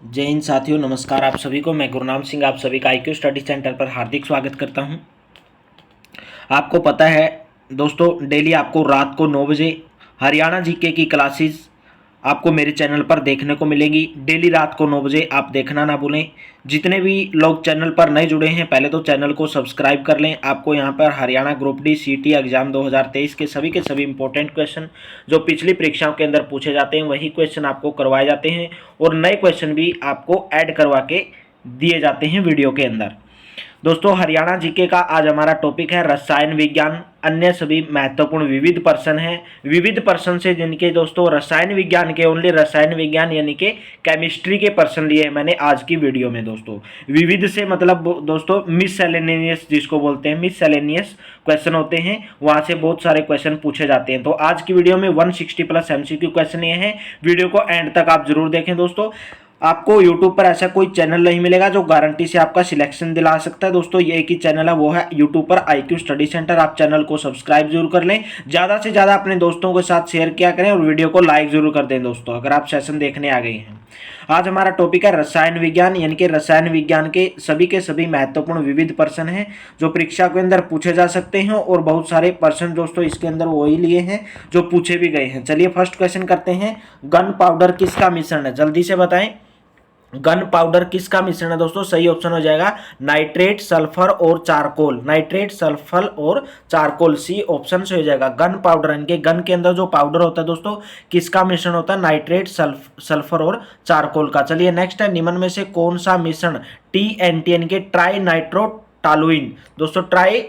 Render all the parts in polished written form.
जय हिंद साथियों, नमस्कार आप सभी को। मैं गुरनाम सिंह आप सभी का IQ स्टडी सेंटर पर हार्दिक स्वागत करता हूं। आपको पता है दोस्तों, डेली आपको रात को 9 बजे हरियाणा जीके की क्लासेस आपको मेरे चैनल पर देखने को मिलेगी। डेली रात को 9 बजे आप देखना ना भूलें। जितने भी लोग चैनल पर नए जुड़े हैं, पहले तो चैनल को सब्सक्राइब कर लें। आपको यहाँ पर हरियाणा ग्रुप डी सीटी एग्जाम 2023 के सभी इंपॉर्टेंट क्वेश्चन जो पिछली परीक्षाओं के अंदर पूछे जाते हैं, वही क्वेश्चन आपको करवाए जाते हैं और नए क्वेश्चन भी आपको ऐड करवा के दिए जाते हैं वीडियो के अंदर। दोस्तों, हरियाणा जीके का आज हमारा टॉपिक है रसायन विज्ञान। अन्य सभी महत्वपूर्ण विविध पर्सन हैं। विविध पर्सन से जिनके दोस्तों रसायन विज्ञान के ओनली रसायन विज्ञान यानी कि केमिस्ट्री के पर्सन लिए हैं मैंने आज की वीडियो में। दोस्तों, विविध से मतलब दोस्तों मिससेलेनियस जिसको बोलते हैं, मिससेलेनियस क्वेश्चन होते हैं, वहां से बहुत सारे क्वेश्चन पूछे जाते हैं। तो आज की वीडियो में 160 प्लस MCQ क्वेश्चन ये हैं। वीडियो को एंड तक आप जरूर देखें। दोस्तों, आपको YouTube पर ऐसा कोई चैनल नहीं मिलेगा जो गारंटी से आपका सिलेक्शन दिला सकता है। दोस्तों, ये एक ही चैनल है, वो है YouTube पर IQ स्टडी सेंटर। आप चैनल को सब्सक्राइब जरूर कर लें, ज़्यादा से ज़्यादा अपने दोस्तों के साथ शेयर किया करें और वीडियो को लाइक जरूर कर दें। दोस्तों, अगर आप सेशन देखने आ गए हैं, आज हमारा टॉपिक है रसायन विज्ञान, यानी कि रसायन विज्ञान के सभी महत्वपूर्ण विविध प्रश्न हैं जो परीक्षा के अंदर पूछे जा सकते हैं और बहुत सारे प्रश्न दोस्तों इसके अंदर वही लिए हैं जो पूछे भी गए हैं। चलिए फर्स्ट क्वेश्चन करते हैं। गन पाउडर किसका मिश्रण है? जल्दी से बताएं, गन पाउडर किसका मिश्रण है? दोस्तों, सही ऑप्शन हो जाएगा नाइट्रेट, सल्फर और चारकोल। नाइट्रेट, सल्फर और चारकोल, सी ऑप्शन से हो जाएगा। गन पाउडर यानी कि गन के अंदर जो पाउडर होता है दोस्तों, किसका मिश्रण होता है? नाइट्रेट, सल्फर और चारकोल का। चलिए नेक्स्ट है, निम्न में से कौन सा मिश्रण TNT यानी कि ट्राई नाइट्रो टालुइन दोस्तों, ट्राई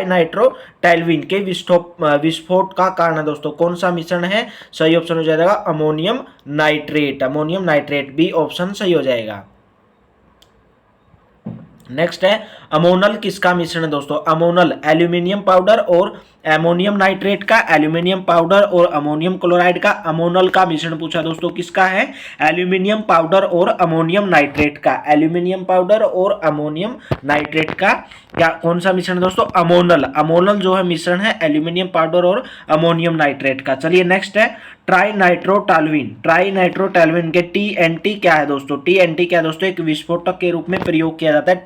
नाइट्रो टैलविन के विस्फोट का कारण है? दोस्तों, कौन सा मिश्रण है? सही ऑप्शन हो जाएगा ammonium nitrate. Ammonium nitrate, B option सही हो जाएगा। नेक्स्ट है, अमोनल किसका मिश्रण है? दोस्तों, अमोनल एल्यूमिनियम पाउडर और एमोनियम नाइट्रेट का, एल्यूमिनियम पाउडर और अमोनियम क्लोराइड का अमोनल का मिश्रण पूछा। दोस्तों, किसका है? एल्यूमिनियम पाउडर और अमोनियम नाइट्रेट का। एल्यूमिनियम पाउडर और अमोनियम नाइट्रेट का क्या कौन सा मिश्रण? दोस्तों, अमोनल। अमोनल जो है मिश्रण है एल्यूमिनियम पाउडर और अमोनियम नाइट्रेट का। चलिए नेक्स्ट है, ट्राई नाइट्रोटालविन। ट्राई नाइट्रोटालविन के TNT क्या है? दोस्तों, TNT क्या है? दोस्तों, एक विस्फोटक के रूप में प्रयोग किया जाता है।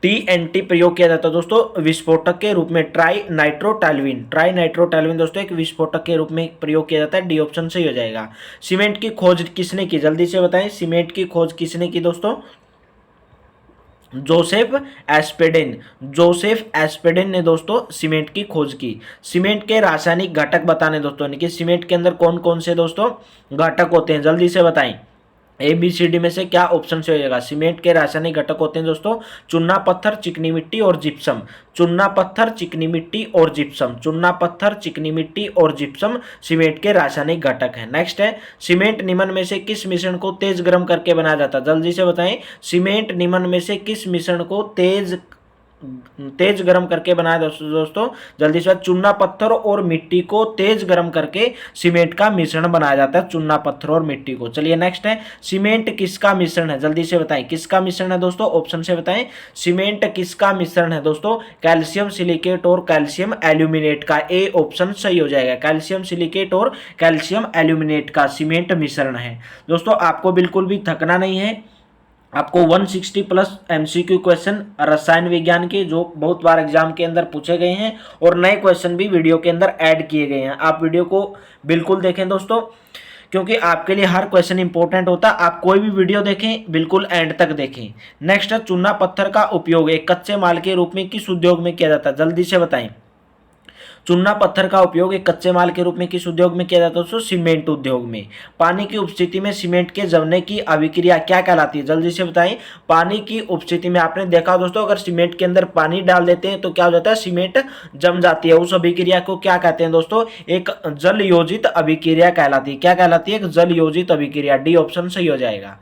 TNT प्रयोग किया जाता है दोस्तों विस्फोटक के रूप में। ट्राई नाइट्रोटालविन दोस्तों एक विस्फोटक के रूप में प्रयोग किया जाता है। डी ऑप्शन सही हो जाएगा। सीमेंट की खोज किसने की? जल्दी से बताएं, सीमेंट की खोज किसने की? दोस्तों, जोसेफ एस्पेडेन ने दोस्तों सीमेंट की खोज की। सीमेंट के रासायनिक घटक बताने दोस्तों, यानी कि सीमेंट के अंदर कौन कौन से दोस्तों घटक होते हैं? जल्दी से बताएं, ABCD में से क्या ऑप्शन से हो जाएगा? सीमेंट के रासायनिक घटक होते हैं दोस्तों चूना पत्थर, चिकनी मिट्टी और जिप्सम। चूना पत्थर, चिकनी मिट्टी और जिप्सम। चूना पत्थर, चिकनी मिट्टी और जिप्सम सीमेंट के रासायनिक घटक हैं। नेक्स्ट है, सीमेंट निम्न में से किस मिश्रण को तेज गर्म करके बनाया जाता है? जल्दी से बताएं, सीमेंट निम्न में से किस मिश्रण को तेज गर्म करके बनाया? दोस्तों जल्दी से, चूना पत्थर और मिट्टी को तेज गर्म करके सीमेंट का मिश्रण बनाया जाता है, चूना पत्थर और मिट्टी को। चलिए नेक्स्ट है, सीमेंट किसका मिश्रण है? जल्दी से बताएं, किसका मिश्रण है? दोस्तों, ऑप्शन से बताएं, सीमेंट किसका मिश्रण है? दोस्तों, कैल्शियम सिलिकेट और कैल्शियम एल्यूमिनेट का। ए ऑप्शन सही हो जाएगा। कैल्शियम सिलिकेट और कैल्शियम एल्यूमिनेट का सीमेंट मिश्रण है। दोस्तों, आपको बिल्कुल भी थकना नहीं है। आपको 160 प्लस MCQ क्वेश्चन रसायन विज्ञान के जो बहुत बार एग्जाम के अंदर पूछे गए हैं और नए क्वेश्चन भी वीडियो के अंदर ऐड किए गए हैं। आप वीडियो को बिल्कुल देखें दोस्तों, क्योंकि आपके लिए हर क्वेश्चन इंपॉर्टेंट होता है। आप कोई भी वीडियो देखें बिल्कुल एंड तक देखें। नेक्स्ट है, चूना पत्थर का उपयोग एक कच्चे माल के रूप में किस उद्योग में किया जाता है? जल्दी से बताएं, चूना पत्थर का उपयोग एक कच्चे माल के रूप में किस उद्योग में किया जाता है? दोस्तों, सीमेंट उद्योग में। पानी की उपस्थिति में सीमेंट के जमने की अभिक्रिया क्या कहलाती है? जल्दी से बताएं, पानी की उपस्थिति में आपने देखा दोस्तों, अगर सीमेंट के अंदर पानी डाल देते हैं तो क्या हो जाता है? सीमेंट जम जाती है। उस अभिक्रिया को क्या कहते हैं दोस्तों? एक जल योजित अभिक्रिया कहलाती है। क्या कहलाती है? एक जल योजित अभिक्रिया। डी ऑप्शन सही हो जाएगा।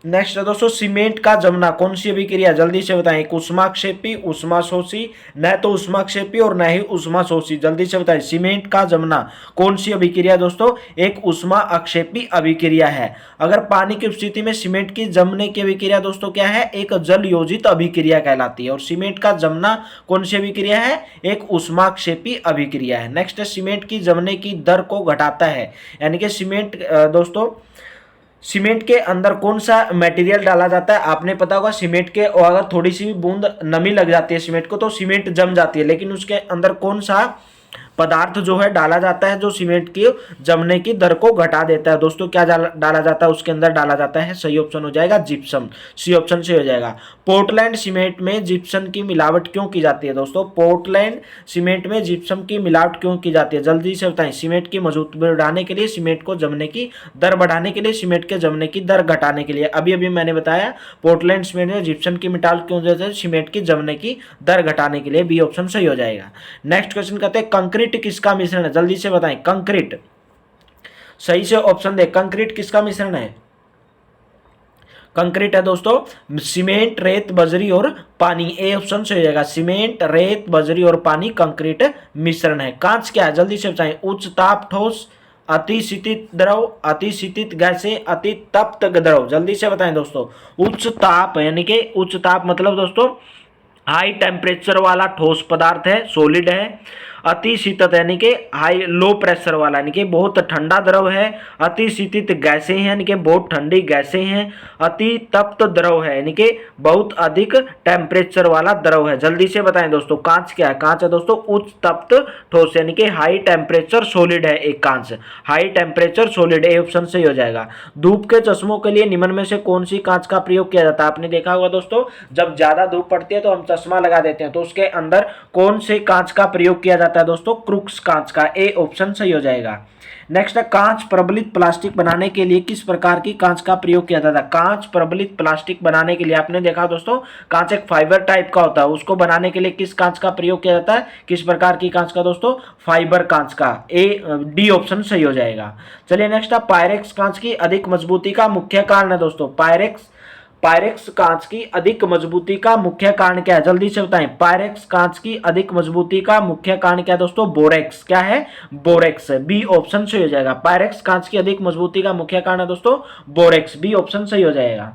नेक्स्ट है दोस्तों सीमेंट का जमना कौन सी अभिक्रिया, जल्दी से बताएं। एक ऊष्माक्षेपी, ऊष्माशोषी, न तो ऊष्माक्षेपी और न ही ऊष्माशोषी, जल्दी से बताएं। सीमेंट का जमना कौन सी अभिक्रिया दोस्तों, एक ऊष्मा अक्षेपी अभिक्रिया है। अगर पानी की उपस्थिति में सीमेंट की जमने की अभिक्रिया दोस्तों क्या है, एक जल योजित अभिक्रिया कहलाती है। और सीमेंट का जमना कौन सी अभिक्रिया है, एक ऊष्माक्षेपी अभिक्रिया है। नेक्स्ट है सीमेंट की जमने की दर को घटाता है, यानी कि सीमेंट दोस्तों सीमेंट के अंदर कौन सा मटेरियल डाला जाता है, आपने पता होगा सीमेंट के, और अगर थोड़ी सी भी बूंद नमी लग जाती है सीमेंट को तो सीमेंट जम जाती है, लेकिन उसके अंदर कौन सा पदार्थ जो है डाला जाता है जो सीमेंट की जमने की दर को घटा देता है दोस्तों, क्या डाला जाता है उसके अंदर, डाला जाता है, सही ऑप्शन हो जाएगा जिप्सम, सी ऑप्शन से हो जाएगा। पोर्टलैंड सीमेंट में जिप्सम की मिलावट क्यों की जाती है दोस्तों, पोर्टलैंड सीमेंट में जिप्सम की मिलावट क्यों की जाती है, जल्दी से बताएं। सीमेंट की मजबूती बढ़ाने के लिए, सीमेंट को जमने की दर बढ़ाने के लिए, सीमेंट के जमने की दर घटाने के लिए। अभी अभी मैंने बताया पोर्टलैंड सीमेंट में जिप्सम की मिलावट क्यों देते हैं, सीमेंट की जमने की दर घटाने के लिए, बी ऑप्शन सही हो जाएगा। नेक्स्ट क्वेश्चन कहते हैं कंक्रीट किसका मिश्रण है, जल्दी से बताएं। कंक्रीट, सही से ऑप्शन दे, कंक्रीट किसका मिश्रण है, कंक्रीट है दोस्तों सीमेंट, रेत, बजरी और पानी, ए ऑप्शन से हो जाएगा। सीमेंट, रेत, बजरी और पानी कंक्रीट मिश्रण है। कांच क्या है, जल्दी से बताएं। उच्च ताप ठोस, अति शीतित द्रव, अति शीतित गैसें, अति तप्त द्रव, जल्दी से बताएं दोस्तों। उच्च ताप यानी कि उच्च ताप मतलब दोस्तों हाई टेम्परेचर वाला ठोस पदार्थ है, सॉलिड है। अति शीतत यानी कि हाई लो प्रेशर वाला यानी कि बहुत ठंडा द्रव है। अति शीतित गैसें हैं यानी कि बहुत ठंडी गैसें हैं। अति तप्त द्रव है यानी कि बहुत अधिक टेम्परेचर वाला द्रव है, जल्दी से बताएं दोस्तों। कांच क्या है, कांच है दोस्तों उच्च तप्त ठोस यानी कि हाई टेम्परेचर सॉलिड है एक कांच, high temperature solid, A option सही हो जाएगा। धूप के चश्मों के लिए निम्न में से कौन सी कांच का प्रयोग किया जाता है, आपने देखा होगा दोस्तों जब ज्यादा धूप पड़ती है तो हम चश्मा लगा देते हैं, तो उसके अंदर कौन से कांच का प्रयोग किया जाता है दोस्तों, क्रूक्स कांच का, ए ऑप्शन सही हो जाएगा। नेक्स्ट है कांच प्रबलित प्लास्टिक बनाने के लिए किस प्रकार की कांच का प्रयोग किया जाता है। कांच प्रबलित प्लास्टिक बनाने के लिए आपने देखा दोस्तों कांच एक फाइबर टाइप का होता है, उसको बनाने के लिए किस कांच का प्रयोग किया जाता है, किस प्रकार की कांच का दोस्तों, फाइबर कांच का, डी ऑप्शन सही हो जाएगा। चलिए नेक्स्ट है पायरेक्स कांच की अधिक मजबूती का मुख्य कारण है दोस्तों। पायरेक्स कांच की अधिक मजबूती का मुख्य कारण क्या है, जल्दी से बताएं। पायरेक्स कांच की अधिक मजबूती का मुख्य कारण क्या है दोस्तों, बोरेक्स, क्या है, बोरेक्स, बी ऑप्शन सही हो जाएगा। पायरेक्स कांच की अधिक मजबूती का मुख्य कारण है दोस्तों बोरेक्स, बी ऑप्शन सही हो जाएगा।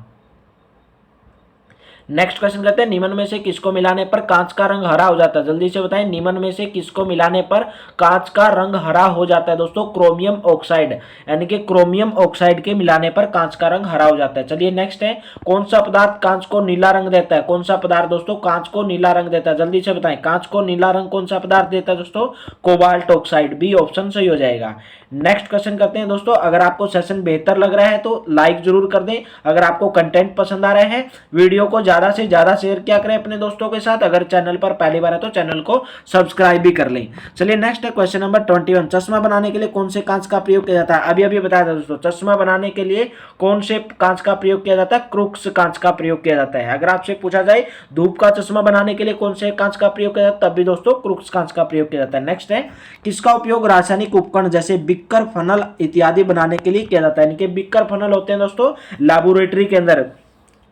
नेक्स्ट क्वेश्चन कहते हैं निम्न में से किसको मिलाने पर कांच का रंग हरा हो जाता है, जल्दी से बताएं। निम्न में से किसको मिलाने पर कांच का रंग हरा हो जाता है दोस्तों, क्रोमियम ऑक्साइड, यानी कि क्रोमियम ऑक्साइड के मिलाने पर कांच का रंग हरा हो जाता है। चलिए नेक्स्ट है कौन सा पदार्थ कांच को नीला रंग देता है, कौन सा पदार्थ दोस्तों कांच को नीला रंग देता है, जल्दी से बताएं। कांच को नीला रंग कौन सा पदार्थ देता है दोस्तों, कोबाल्ट ऑक्साइड, बी ऑप्शन सही हो जाएगा। नेक्स्ट क्वेश्चन करते हैं दोस्तों, अगर आपको सेशन बेहतर लग रहा है तो लाइक जरूर कर दें, अगर आपको कंटेंट पसंद आ रहे हैं वीडियो को ज्यादा से ज्यादा शेयर किया करें अपने दोस्तों के साथ, अगर चैनल पर पहली बार है तो चैनल को सब्सक्राइब भी कर लें। चलिए नेक्स्ट है क्वेश्चन नंबर 21, चश्मा बनाने के लिए कौन से कांच का प्रयोग किया जाता है, अभी अभी बताया था दोस्तों। चश्मा बनाने के लिए कौन से कांच का प्रयोग किया जाता है, क्रूक्स कांच का प्रयोग किया जाता है। अगर आपसे पूछा जाए धूप का चश्मा बनाने के लिए कौन से कांच का प्रयोग किया जाता है, तब भी दोस्तों क्रूक्स कांच का प्रयोग किया जाता है। नेक्स्ट है किसका उपयोग रासायनिक उपकरण जैसे बिक्कर, फनल इत्यादि बनाने के लिए किया जाता है, यानी कि बिक्कर फनल होते हैं दोस्तों लेबोरेटरी के अंदर,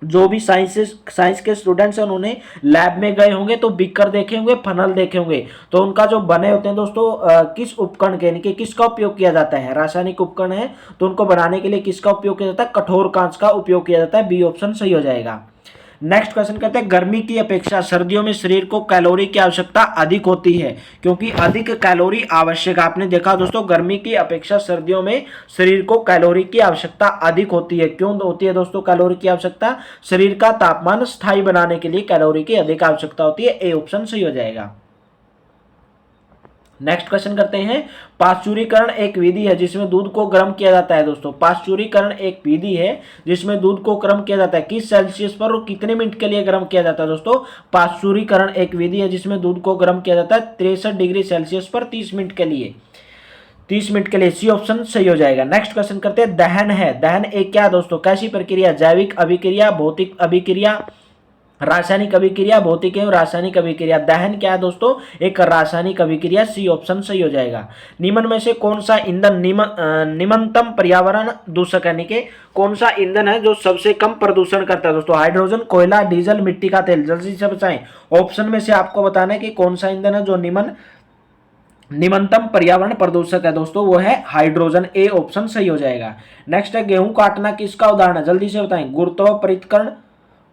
जो भी साइंस के स्टूडेंट्स हैं उन्होंने लैब में गए होंगे तो बिकर देखे होंगे, फनल देखे होंगे, तो उनका जो बने होते हैं दोस्तों किस उपकरण के, यानी कि किसका उपयोग किया जाता है, रासायनिक उपकरण है तो उनको बनाने के लिए किसका उपयोग किया जाता है, कठोर कांच का उपयोग किया जाता है, बी ऑप्शन सही हो जाएगा। नेक्स्ट क्वेश्चन कहते हैं गर्मी की अपेक्षा सर्दियों में शरीर को कैलोरी की आवश्यकता अधिक होती है, क्योंकि अधिक कैलोरी आवश्यक, आपने देखा दोस्तों गर्मी की अपेक्षा सर्दियों में शरीर को कैलोरी की आवश्यकता अधिक होती है। क्यों होती है दोस्तों कैलोरी की आवश्यकता, शरीर का तापमान स्थायी बनाने के लिए कैलोरी की अधिक आवश्यकता होती है, ए ऑप्शन सही हो जाएगा। नेक्स्ट क्वेश्चन करते हैं पाश्चुरीकरण एक विधि है जिसमें दूध को गर्म किया जाता है दोस्तों। पाश्चुरीकरण एक विधि है जिसमें दूध को गर्म किया जाता है, किस सेल्सियस पर और कितने मिनट के लिए गर्म किया जाता है दोस्तों। पाश्चुरीकरण एक विधि है जिसमें दूध को गर्म किया जाता है 63 डिग्री सेल्सियस पर 30 मिनट के लिए, 30 मिनट के लिए, सी ऑप्शन सही हो जाएगा। नेक्स्ट क्वेश्चन करते हैं दहन है, दहन एक क्या दोस्तों, कैसी प्रक्रिया, जैविक अभिक्रिया, भौतिक अभिक्रिया, रासायनिक अभिक्रिया, भौतिक एवं रासायनिक अभिक्रिया। दहन क्या है दोस्तों? एक रासायनिक अभिक्रिया। सी ऑप्शन सही हो जाएगा। निम्न में से कौन सा ईंधन निम्नतम पर्यावरण दूषक यानी कि कौन सा ईंधन है जो सबसे कम प्रदूषण करता है दोस्तों? हाइड्रोजन, कोयला, डीजल, मिट्टी का तेल। जल्दी से बताएं। ऑप्शन में से आपको बताना है कि कौन सा ईंधन है जो निम्नतम पर्यावरण प्रदूषक है दोस्तों, वो है हाइड्रोजन। ए ऑप्शन सही हो जाएगा। नेक्स्ट है गेहूं काटना किसका उदाहरण है? जल्दी से बताएं। गुरुत्व पृथक्करण,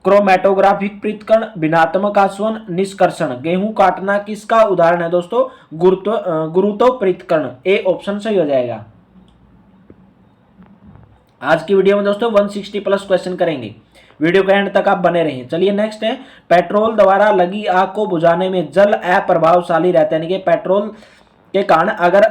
क्रोमैटोग्राफिक पृथक्करण, भिन्नात्मक आसवन, निष्कर्षण। गेहूं काटना किसका उदाहरण है दोस्तों? गुरुत्व पृथक्करण। ए ऑप्शन सही हो जाएगा। आज की वीडियो में दोस्तों 160 प्लस क्वेश्चन करेंगे। वीडियो के एंड तक आप बने रहें। चलिए नेक्स्ट है, पेट्रोल द्वारा लगी आग को बुझाने में जल अप्रभावशाली रहता है, यानी कि पेट्रोल के कारण अगर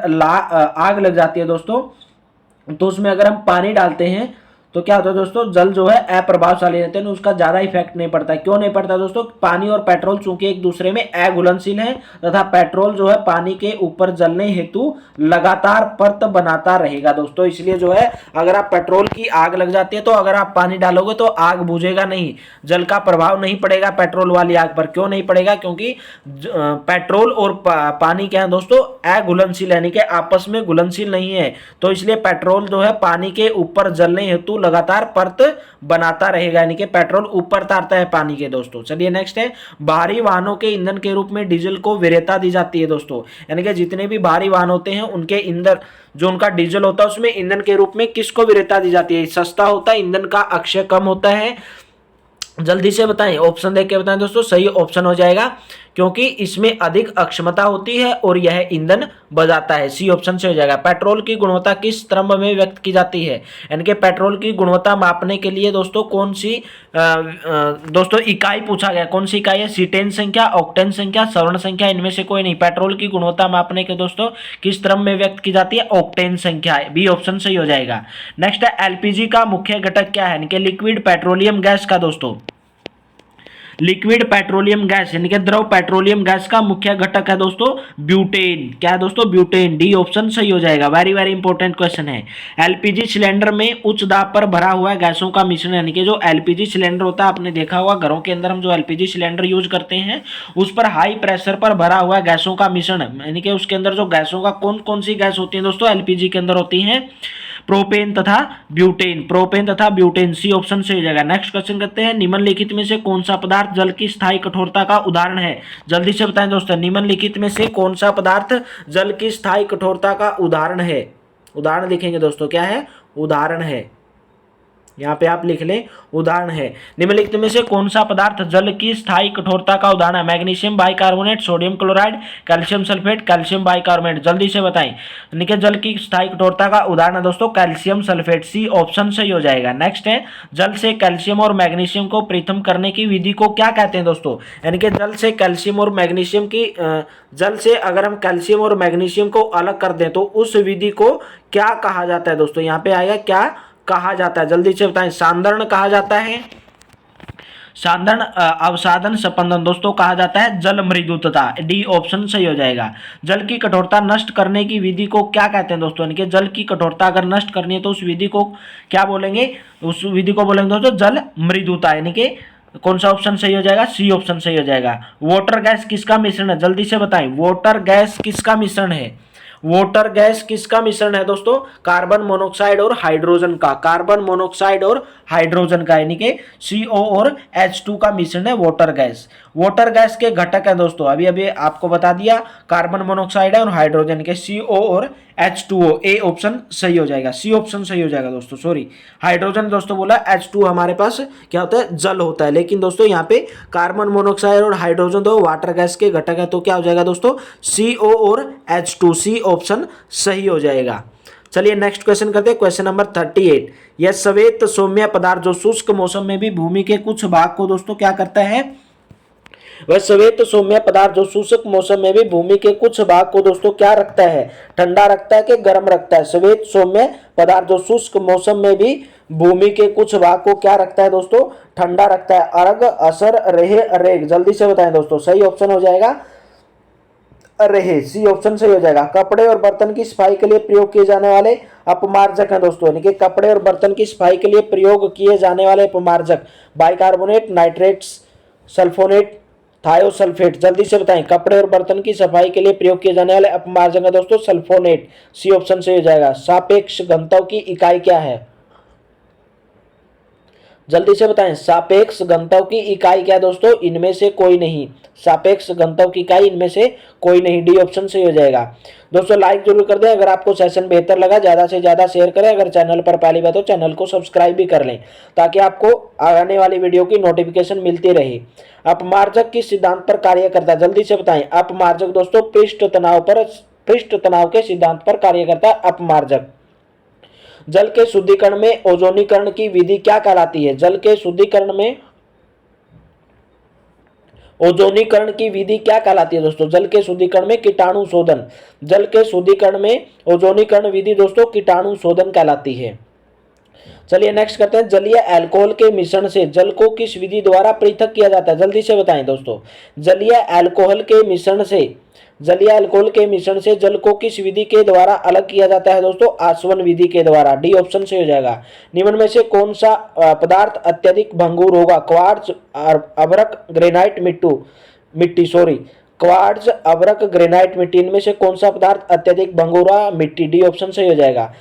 आग लग जाती है दोस्तों, तो उसमें अगर हम पानी डालते हैं तो क्या होता है दोस्तों? जल जो है अप्रभावशाली रहते हैं, उसका ज्यादा इफेक्ट नहीं पड़ता है। क्यों नहीं पड़ता दोस्तों? पानी और पेट्रोल चूंकि एक दूसरे में अघुलनशील है तथा पेट्रोल जो है पानी के ऊपर जलने हेतु लगातार परत बनाता रहेगा दोस्तों, इसलिए जो है अगर आप पेट्रोल की आग लग जाती है तो अगर आप पानी डालोगे तो आग बुझेगा नहीं, जल का प्रभाव नहीं पड़ेगा पेट्रोल वाली आग पर। क्यों नहीं पड़ेगा? क्योंकि पेट्रोल और पानी क्या है दोस्तों? अघुलनशील यानी कि आपस में घुलनशील नहीं है, तो इसलिए पेट्रोल जो है पानी के ऊपर जलने हेतु लगातार परत बनाता रहेगा, यानी कि पेट्रोल ऊपर तारता है पानी के दोस्तों। चलिए नेक्स्ट है, भारी वाहनों के ईंधन के रूप में डीजल को वरीयता दी जाती है दोस्तों, यानी कि जितने भी भारी वाहन होते हैं उनके ईंधन जो उनका डीजल होता है उसमें ईंधन के रूप में किसको वरीयता दी जाती है? सस्ता होता है, ईंधन का अक्षय कम होता है। जल्दी से बताएं, ऑप्शन देख के बताएं दोस्तों। सही ऑप्शन हो जाएगा, क्योंकि इसमें अधिक अक्षमता होती है और यह ईंधन बचाता है। सी ऑप्शन से हो जाएगा। पेट्रोल की गुणवत्ता किस स्तंभ में व्यक्त की जाती है? यानी कि पेट्रोल की गुणवत्ता मापने के लिए दोस्तों कौन सी दोस्तों इकाई पूछा गया? कौन सी इकाई है? सीटेन संख्या, ऑक्टेन संख्या, सवर्ण संख्या, इनमें से कोई नहीं। पेट्रोल की गुणवत्ता मापने के दोस्तों किस स्तंभ में व्यक्त की जाती है? ऑक्टेन संख्या। बी ऑप्शन सही हो जाएगा। नेक्स्ट है, एलपीजी का मुख्य घटक क्या है? यानी कि लिक्विड पेट्रोलियम गैस का दोस्तों, लिक्विड पेट्रोलियम गैस यानी कि द्रव पेट्रोलियम गैस का मुख्य घटक है दोस्तों ब्यूटेन। क्या है दोस्तों? ब्यूटेन। डी ऑप्शन सही हो जाएगा। वेरी वेरी इंपॉर्टेंट क्वेश्चन है। एलपीजी सिलेंडर में उच्च दाब पर भरा हुआ गैसों का मिश्रण, यानी कि जो एलपीजी सिलेंडर होता है, आपने देखा होगा घरों के अंदर हम जो एलपीजी सिलेंडर यूज करते हैं उस पर हाई प्रेशर पर भरा हुआ गैसों का मिश्रण, यानी कि उसके अंदर जो गैसों का कौन कौन सी गैस होती है दोस्तों? एलपीजी के अंदर होती है प्रोपेन तथा ब्यूटेन। प्रोपेन तथा ब्यूटेन। सी ऑप्शन से हो जाएगा। नेक्स्ट क्वेश्चन करते हैं, निम्नलिखित में से कौन सा पदार्थ जल की स्थायी कठोरता का उदाहरण है? जल्दी से बताएं दोस्तों, निम्नलिखित में से कौन सा पदार्थ जल की स्थायी कठोरता का उदाहरण है? उदाहरण लिखेंगे दोस्तों, क्या है? उदाहरण है। यहाँ पे आप लिख लें उदाहरण है। निम्नलिखित में से कौन सा पदार्थ जल की स्थायी कठोरता का उदाहरण है? Magnesium bicarbonate, sodium chloride, calcium sulphate, calcium bicarbonate. जल्दी से बताएं। यानी कि जल की स्थायी कठोरता का उदाहरण है दोस्तों कैल्शियम सल्फेट। सी ऑप्शन सही हो जाएगा। नेक्स्ट है, जल से कैल्शियम और मैग्नीशियम को पृथक करने की विधि को क्या कहते हैं दोस्तों? यानी कि जल से कैल्शियम और मैग्नीशियम की जल से अगर हम कैल्शियम और मैग्नीशियम को अलग कर दें तो उस विधि को क्या कहा जाता है दोस्तों? यहाँ पे आएगा क्या कहा जाता है? जल्दी से बताएं। सांद्रण कहा जाता है, सांद्रण अवसादन स्पंदन दोस्तों कहा जाता है जल मृदुता। डी ऑप्शन सही हो जाएगा। जल की कठोरता नष्ट करने की विधि को क्या कहते हैं दोस्तों? यानी कि जल की कठोरता अगर नष्ट करनी है तो उस विधि को क्या बोलेंगे? उस विधि को बोलेंगे दोस्तों जल मृदुता। यानी कि कौन सा ऑप्शन सही हो जाएगा? सी ऑप्शन सही हो जाएगा। वाटर गैस किसका मिश्रण है? जल्दी से बताएं। वाटर गैस किसका मिश्रण है? वाटर गैस किसका मिश्रण है दोस्तों? कार्बन मोनोऑक्साइड और हाइड्रोजन का। कार्बन मोनोऑक्साइड और हाइड्रोजन का, यानी कि CO और H2 का मिश्रण है वाटर गैस। वाटर गैस के घटक है दोस्तों, अभी अभी आपको बता दिया, कार्बन मोनोऑक्साइड है और हाइड्रोजन के CO और H2O। ए ऑप्शन सही हो जाएगा। सी ऑप्शन सही हो जाएगा दोस्तों। सॉरी, हाइड्रोजन दोस्तों बोला, H2 हमारे पास क्या होता है? जल होता है। लेकिन दोस्तों यहाँ पे कार्बन मोनोऑक्साइड और हाइड्रोजन तो वाटर गैस के घटक है, तो क्या हो जाएगा दोस्तों? CO और H2। सी ऑप्शन सही हो जाएगा। चलिए नेक्स्ट क्वेश्चन करते हैं, क्वेश्चन नंबर 38। यह श्वेत सौम्य पदार्थ जो शुष्क मौसम में भी भूमि के कुछ भाग को दोस्तों क्या करता है? वह श्वेत सौम्य पदार्थ जो शुष्क मौसम में भी भूमि के कुछ भाग को दोस्तों क्या रखता है? ठंडा रखता है कि गर्म रखता है? श्वेत सौम्य पदार्थ जो शुष्क मौसम में भी भूमि के कुछ भाग को क्या रखता है दोस्तों? ठंडा रखता है। अर्ग, असर, रेह, रेग। जल्दी से बताएं दोस्तों। सही ऑप्शन हो जाएगा रहे। सी ऑप्शन सही हो जाएगा। कपड़े और बर्तन की सफाई के लिए प्रयोग किए जाने वाले अपमार्जक हैं दोस्तों, यानी कि कपड़े और बर्तन की सफाई के लिए प्रयोग किए जाने वाले अपमार्जक बाइकार्बोनेट, नाइट्रेट्स, सल्फोनेट, थायोसल्फेट। जल्दी से बताएं, कपड़े और बर्तन की सफाई के लिए प्रयोग किए जाने वाले अपमार्जक है दोस्तों सल्फोनेट। सी ऑप्शन से हो जाएगा। सापेक्ष घनत्व की इकाई क्या है? जल्दी से बताएं, सापेक्ष घनत्व की इकाई क्या है दोस्तों? इनमें से कोई नहीं। सापेक्ष घनत्व की इकाई इनमें से कोई नहीं। डी ऑप्शन से हो जाएगा। दोस्तों लाइक जरूर कर दें अगर आपको सेशन बेहतर लगा, ज्यादा से ज्यादा शेयर करें। अगर चैनल पर पहली बार तो चैनल को सब्सक्राइब भी कर लें ताकि आपको आने वाली वीडियो की नोटिफिकेशन मिलती रहे। अपमार्जक किस सिद्धांत पर कार्य करता है? जल्दी से बताएं। अपमार्जक दोस्तों पृष्ठ तनाव के सिद्धांत पर कार्य करता है अपमार्जक। जल के शुद्धिकरण में ओजोनीकरण की विधि क्या कहलाती है? जल के शुद्धिकरण में ओजोनीकरण की विधि क्या कहलाती है दोस्तों? जल के शुद्धिकरण में कीटाणु शोधन। जल के शुद्धिकरण में ओजोनीकरण विधि दोस्तों कीटाणु शोधन कहलाती है। चलिए नेक्स्ट करते हैं, जलीय अल्कोहल के मिश्रण से जल को किस विधि द्वारा पृथक किया जाता है? जल्दी से बताएं दोस्तों। जलीय अल्कोहल के मिश्रण से जल को किस विधि के द्वारा अलग किया जाता है दोस्तों? आसवन विधि के द्वारा। डी ऑप्शन से हो जाएगा। निम्न में से कौन सा पदार्थ अत्यधिक भंगुर होगा? क्वार्ट्ज, अभ्रक, ग्रेनाइट, क्वार्ट्ज, अभ्रक, ग्रेनाइट, मिट्टी। इनमें से कौन सा पदार्थ अत्यधिक भंगुर? मिट्टी। डी ऑप्शन से हो जाएगा।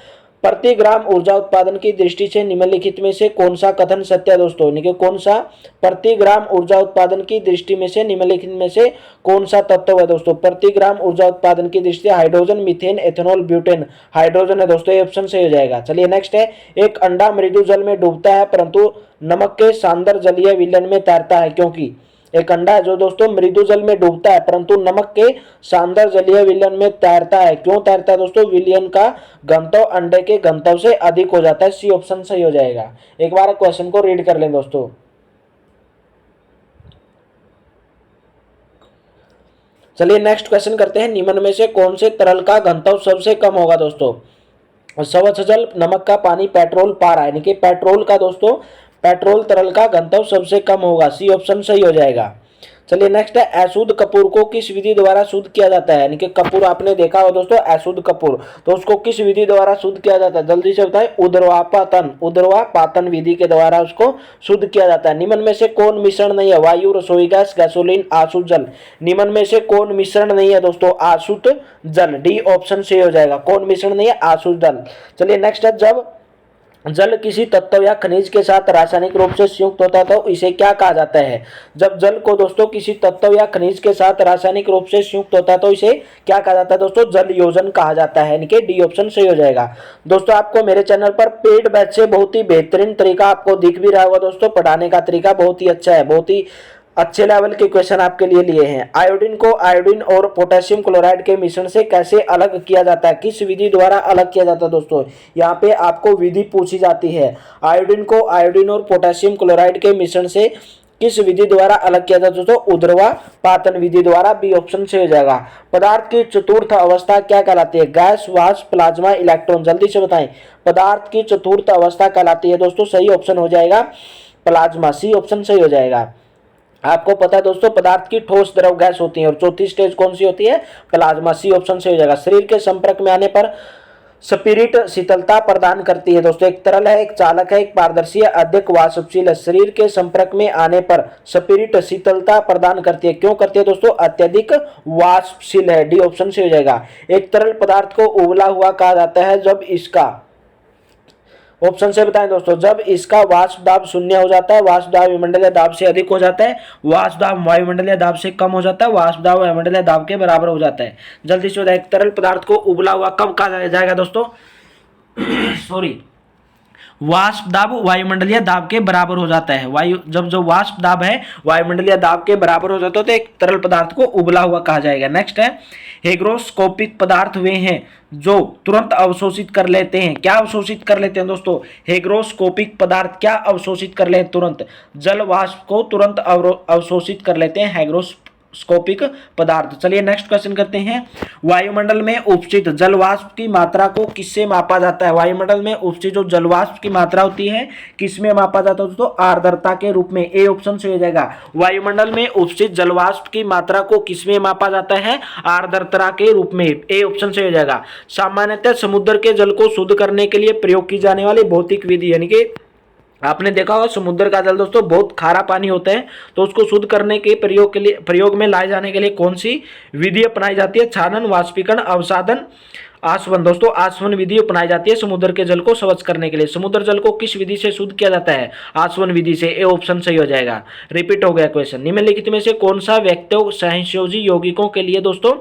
प्रति ग्राम ऊर्जा उत्पादन की दृष्टि से निम्नलिखित में से कौन सा कथन सत्य है दोस्तों? यानी कि कौन सा प्रति ग्राम ऊर्जा उत्पादन की दृष्टि में से निम्नलिखित में से कौन सा तत्व है दोस्तों? प्रति ग्राम ऊर्जा उत्पादन की दृष्टि से hydrogen, methane, ethanol, butane. Hydrogen है दोस्तों, ये ऑप्शन से हो जाएगा। चलिए नेक्स्ट है, एक अंडा मृदु जल में डूबता है परंतु नमक के सांद्र जलीय विलयन में तैरता है क्योंकि? एक अंडा है जो दोस्तों मृदु जल में डूबता है परंतु नमक के शानदार जलीय विलयन में तैरता है। क्यों तैरता है दोस्तों? विलयन का घनत्व अंडे के घनत्व से अधिक हो जाता है। सी ऑप्शन सही हो जाएगा। एक बार क्वेश्चन को रीड कर लें दोस्तों। चलिए नेक्स्ट क्वेश्चन करते हैं, निम्न में से कौन से तरल का घनत्व सबसे कम होगा दोस्तों? स्वच्छ जल, नमक का पानी, पेट्रोल, पारा। यानी कि पेट्रोल का दोस्तों, पेट्रोल तरल का घनत्व सबसे कम होगा। सी ऑप्शन सही हो जाएगा। चलिए नेक्स्ट है, अशुद्ध कपूर को किस विधि द्वारा शुद्ध किया जाता है? यानी कि कपूर आपने देखा हो दोस्तों, अशुद्ध कपूर, तो उसको किस विधि द्वारा शुद्ध किया जाता है? जल्दी से बताएं। ऊर्ध्वापातन विधि के द्वारा उसको शुद्ध किया जाता है। निम्न में से कौन मिश्रण नहीं है? वायु, रसोई गैस, गैसोलीन, आसुत जल। निम्न में से कौन मिश्रण नहीं है दोस्तों? आसुत जल। डी ऑप्शन से हो जाएगा। कौन मिश्रण नहीं है? आसुत जल। चलिए नेक्स्ट है, जब जल किसी तत्व या खनिज के साथ रासायनिक रूप से संयुक्त होता है तो इसे क्या कहा जाता है? जब जल को दोस्तों किसी तत्व या खनिज के साथ रासायनिक रूप से संयुक्त होता है तो इसे क्या कहा जाता है दोस्तों? जल योजन कहा जाता है। यानी कि डी ऑप्शन सही हो जाएगा। दोस्तों आपको मेरे चैनल पर पेड बैच से बहुत ही बेहतरीन तरीका आपको दिख भी रहा होगा दोस्तों। पढ़ाने का तरीका बहुत ही अच्छा है, बहुत ही अच्छे लेवल के क्वेश्चन आपके लिए लिए हैं। आयोडीन को आयोडीन और पोटेशियम क्लोराइड के मिश्रण से कैसे अलग किया जाता है? किस विधि द्वारा अलग किया जाता है दोस्तों? यहाँ पे आपको विधि पूछी जाती है। आयोडीन को आयोडीन और पोटेशियम क्लोराइड के मिश्रण से किस विधि द्वारा अलग किया जाता है दोस्तों? ऊर्ध्वापातन विधि द्वारा। बी ऑप्शन से हो जाएगा। पदार्थ की चतुर्थ अवस्था क्या कहलाती है? गैस, वाष्प, प्लाज्मा, इलेक्ट्रॉन। जल्दी से बताएं। पदार्थ की चतुर्थ अवस्था कहलाती है दोस्तों, सही ऑप्शन हो जाएगा प्लाज्मा। सी ऑप्शन सही हो जाएगा। आपको पता है दोस्तों, पदार्थ की ठोस, द्रव, गैस होती है और चौथी स्टेज कौन सी होती है? प्लाज्मा। सी ऑप्शन से हो जाएगा। शरीर के संपर्क में आने पर स्पिरिट शीतलता प्रदान करती है दोस्तों। एक तरल है, एक चालक है, एक पारदर्शी है, अधिक वाष्पशील है। शरीर के संपर्क में आने पर स्पिरिट शीतलता प्रदान करती है। क्यों करती है दोस्तों? अत्यधिक वाष्पशील है। डी ऑप्शन से हो जाएगा। एक तरल पदार्थ को उबला हुआ कहा जाता है जब इसका, ऑप्शन से बताएं दोस्तों, जब इसका वाष्प दाब शून्य हो जाता है, वाष्प दाब वायुमंडलीय दाब से अधिक हो जाता है, वाष्प दाब वायुमंडलीय दाब से कम हो जाता है, वाष्प दाब वायुमंडलीय दाब के बराबर हो जाता है। जल्दी से बताएं, तरल पदार्थ को उबला हुआ कब कहा जाएगा दोस्तों? सॉरी, वाष्प दाब वायुमंडलीय दाब के बराबर हो जाता है। जब जो वाष्प दाब है वायुमंडलीय दाब के बराबर हो जाता है तो एक तरल पदार्थ को उबला हुआ कहा जाएगा। नेक्स्ट है, हेग्रोस्कोपिक पदार्थ वे हैं जो तुरंत अवशोषित कर लेते हैं। क्या अवशोषित कर लेते हैं दोस्तों? हेग्रोस्कोपिक पदार्थ क्या अवशोषित कर लेते हैं? तुरंत जल वाष्प को तुरंत अवशोषित कर लेते हैं हेग्रोस्कोपिक पदार्थ। चलिए नेक्स्ट क्वेश्चन करते हैं, वायुमंडल में उपस्थित जल वाष्प की मात्रा को किससे मापा जाता है? वायुमंडल में उपस्थित जो जल वाष्प की मात्रा होती है किसमें मापा जाता है दोस्तों? आर्द्रता के रूप में। ए ऑप्शन से हो जाएगा। वायुमंडल में उपस्थित जल वाष्प की मात्रा को किसमें मापा जाता है? आर्द्रता के रूप में। ए ऑप्शन से हो जाएगा। सामान्यतः समुद्र के जल को शुद्ध करने के लिए प्रयोग की जाने वाली भौतिक विधि, यानी कि आपने देखा होगा समुद्र का जल दोस्तों बहुत खारा पानी होता है, तो उसको शुद्ध करने के प्रयोग में लाए जाने के लिए कौन सी विधि अपनाई जाती है? छानन, वाष्पीकरण, अवसादन, आसवन। दोस्तों आसवन विधि अपनाई जाती है समुद्र के जल को स्वच्छ करने के लिए। समुद्र जल को किस विधि से शुद्ध किया जाता है? आसवन विधि से। ए ऑप्शन सही हो जाएगा। रिपीट हो गया क्वेश्चन। निम्नलिखित में से कौन सा वक्तव्य सहसंयोजी यौगिकों के लिए दोस्तों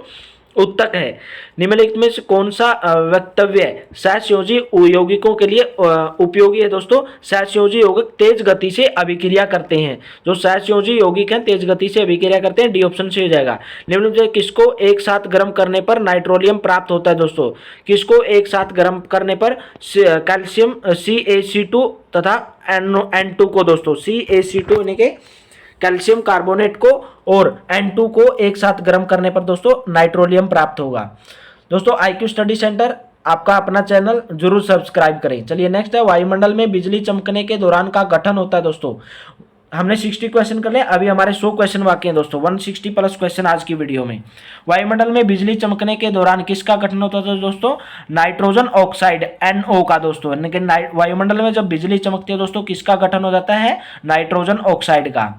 उत्तक है? निम्नलिखित में से कौन सा वक्तव्य सहसंयोजी यौगिकों के लिए उपयोगी है? दोस्तों सहसंयोजी यौगिक तेज गति से अभिक्रिया करते हैं। जो सहसंयोजी यौगिक हैं तेज गति से अभिक्रिया करते हैं। डी ऑप्शन से हो जाएगा। निम्नलिखित में किसको एक साथ गर्म करने पर नाइट्रोलियम प्राप्त होता है? दोस्तों किसको एक साथ गर्म करने पर? कैल्शियम CaC2 तथा N2 को। दोस्तों CaC2 यानी कि कैल्शियम कार्बोनेट को और N2 को एक साथ गर्म करने पर दोस्तों नाइट्रोलियम प्राप्त होगा। दोस्तों IQ स्टडी सेंटर आपका अपना चैनल जरूर सब्सक्राइब करें। चलिए नेक्स्ट है, वायुमंडल में बिजली चमकने के दौरान का गठन होता है। दोस्तों हमने 60 क्वेश्चन कर लिया, अभी हमारे 100 क्वेश्चन बाकी हैं दोस्तों, 160 प्लस क्वेश्चन आज की वीडियो में। वायुमंडल में बिजली चमकने के दौरान किसका गठन होता है दोस्तों? नाइट्रोजन ऑक्साइड NO का। दोस्तों लेकिन वायुमंडल में जब बिजली चमकती है दोस्तों किसका गठन हो जाता है? नाइट्रोजन ऑक्साइड का।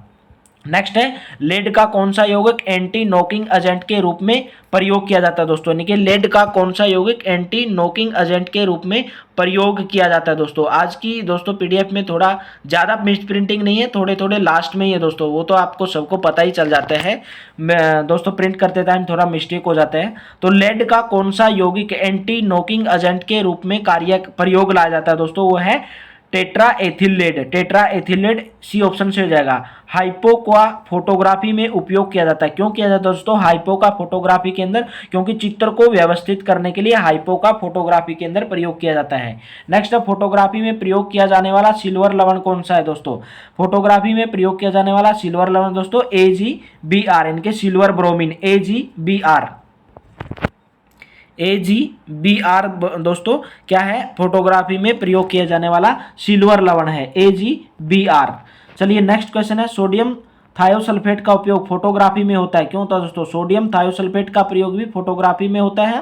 नेक्स्ट है, लेड का कौन सा यौगिक एंटी नॉकिंग एजेंट के रूप में प्रयोग किया जाता है? दोस्तों यानी कि लेड का कौन सा यौगिक एंटी नॉकिंग एजेंट के रूप में प्रयोग किया जाता है? दोस्तों आज की दोस्तों PDF में थोड़ा ज़्यादा मिस प्रिंटिंग नहीं है, थोड़े थोड़े लास्ट में ही है दोस्तों, वो तो आपको सबको पता ही चल जाता है। दोस्तों प्रिंट करते टाइम थोड़ा मिस्टेक हो जाता है। तो लेड का कौन सा यौगिक एंटी नॉकिंग एजेंट के रूप में प्रयोग लाया जाता है? दोस्तों वो है टेट्रा एथिलेट। टेट्रा एथिलेट सी ऑप्शन से हो जाएगा। हाइपो का फोटोग्राफी में उपयोग किया जाता है। क्यों किया जाता है दोस्तों हाइपो का फोटोग्राफी के अंदर? क्योंकि चित्र को व्यवस्थित करने के लिए हाइपो का फोटोग्राफी के अंदर प्रयोग किया जाता है। नेक्स्ट फोटोग्राफी में प्रयोग किया जाने वाला सिल्वर लवण कौन सा है? दोस्तों फोटोग्राफी में प्रयोग किया जाने वाला सिल्वर लवण दोस्तों AgBr, इनके सिल्वर ब्रोमीन AgBr। AgBr दोस्तों क्या है? फोटोग्राफी में प्रयोग किया जाने वाला सिल्वर लवण है AgBr। चलिए नेक्स्ट क्वेश्चन है, सोडियम थायोसल्फेट का उपयोग फोटोग्राफी में होता है। क्यों होता है दोस्तों? सोडियम थायोसल्फेट का प्रयोग भी फोटोग्राफी में होता है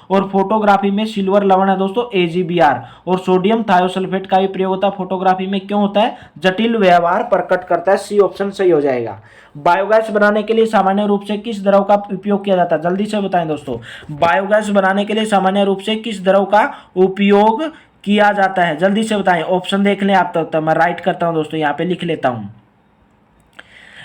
और फोटोग्राफी में सिल्वर लवण है दोस्तों AgBr, और सोडियम थायोसल्फेट का भी प्रयोग होता है फोटोग्राफी में। क्यों होता है? जटिल व्यवहार प्रकट करता है। सी ऑप्शन सही हो जाएगा। बायोगैस बनाने के लिए सामान्य रूप से किस द्रव का उपयोग किया जाता है? जल्दी से बताएं दोस्तों, बायोगैस बनाने के लिए सामान्य रूप से किस द्रव का उपयोग किया जाता है? जल्दी से बताएं। ऑप्शन देख लें आप तक, मैं राइट करता हूं दोस्तों, यहाँ पे लिख लेता हूं।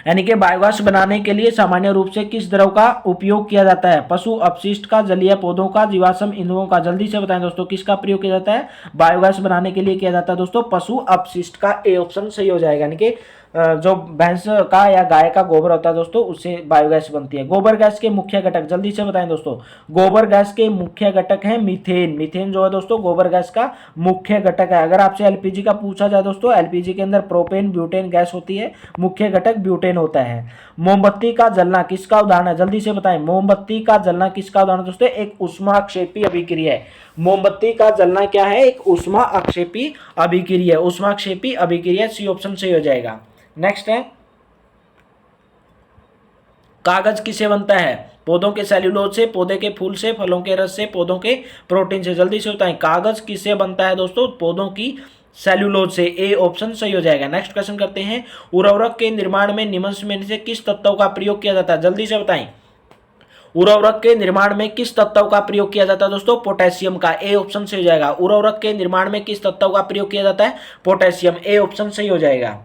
यानी कि बायोगैस बनाने के लिए सामान्य रूप से किस द्रव का उपयोग किया जाता है? पशु अपशिष्ट का, जलीय पौधों का, जीवाश्म ईंधनों का। जल्दी से बताएं दोस्तों किसका प्रयोग किया जाता है? बायोगैस बनाने के लिए किया जाता है दोस्तों पशु अपशिष्ट का। ए ऑप्शन सही हो जाएगा। यानी कि जो भैंस का या गाय का गोबर होता है दोस्तों उससे बायोगैस बनती है। गोबर गैस के मुख्य घटक जल्दी से बताएं दोस्तों। गोबर गैस के मुख्य घटक है मीथेन। मीथेन जो है दोस्तों गोबर गैस का मुख्य घटक है। अगर आपसे LPG का पूछा जाए दोस्तों, LPG के अंदर प्रोपेन ब्यूटेन गैस होती है, मुख्य घटक ब्यूटेन होता है। मोमबत्ती का जलना किसका उदाहरण है? जल्दी से बताएं। मोमबत्ती का जलना किसका उदाहरण दोस्तों? एक ऊष्माक्षेपी अभिक्रिया है। मोमबत्ती का जलना क्या है? एक ऊष्माक्षेपी अभिक्रिया। ऊष्माक्षेपी अभिक्रिया सी ऑप्शन सही हो जाएगा। नेक्स्ट है, कागज किससे बनता है? पौधों के सेल्यूलोज से, पौधे के फूल से, फलों के रस से, पौधों के प्रोटीन से। जल्दी से बताएं कागज किससे बनता है दोस्तों? पौधों की सेल्यूलोज से। ए ऑप्शन सही हो जाएगा। नेक्स्ट क्वेश्चन करते हैं, उर्वरक के निर्माण में निम्न में से किस तत्व का प्रयोग किया जाता है? जल्दी से बताएं। उर्वरक के निर्माण में किस तत्व का प्रयोग किया जाता है दोस्तों? पोटेशियम का। ए ऑप्शन सही हो जाएगा। उर्वरक के निर्माण में किस तत्व का प्रयोग किया जाता है? पोटेशियम। ए ऑप्शन सही हो जाएगा।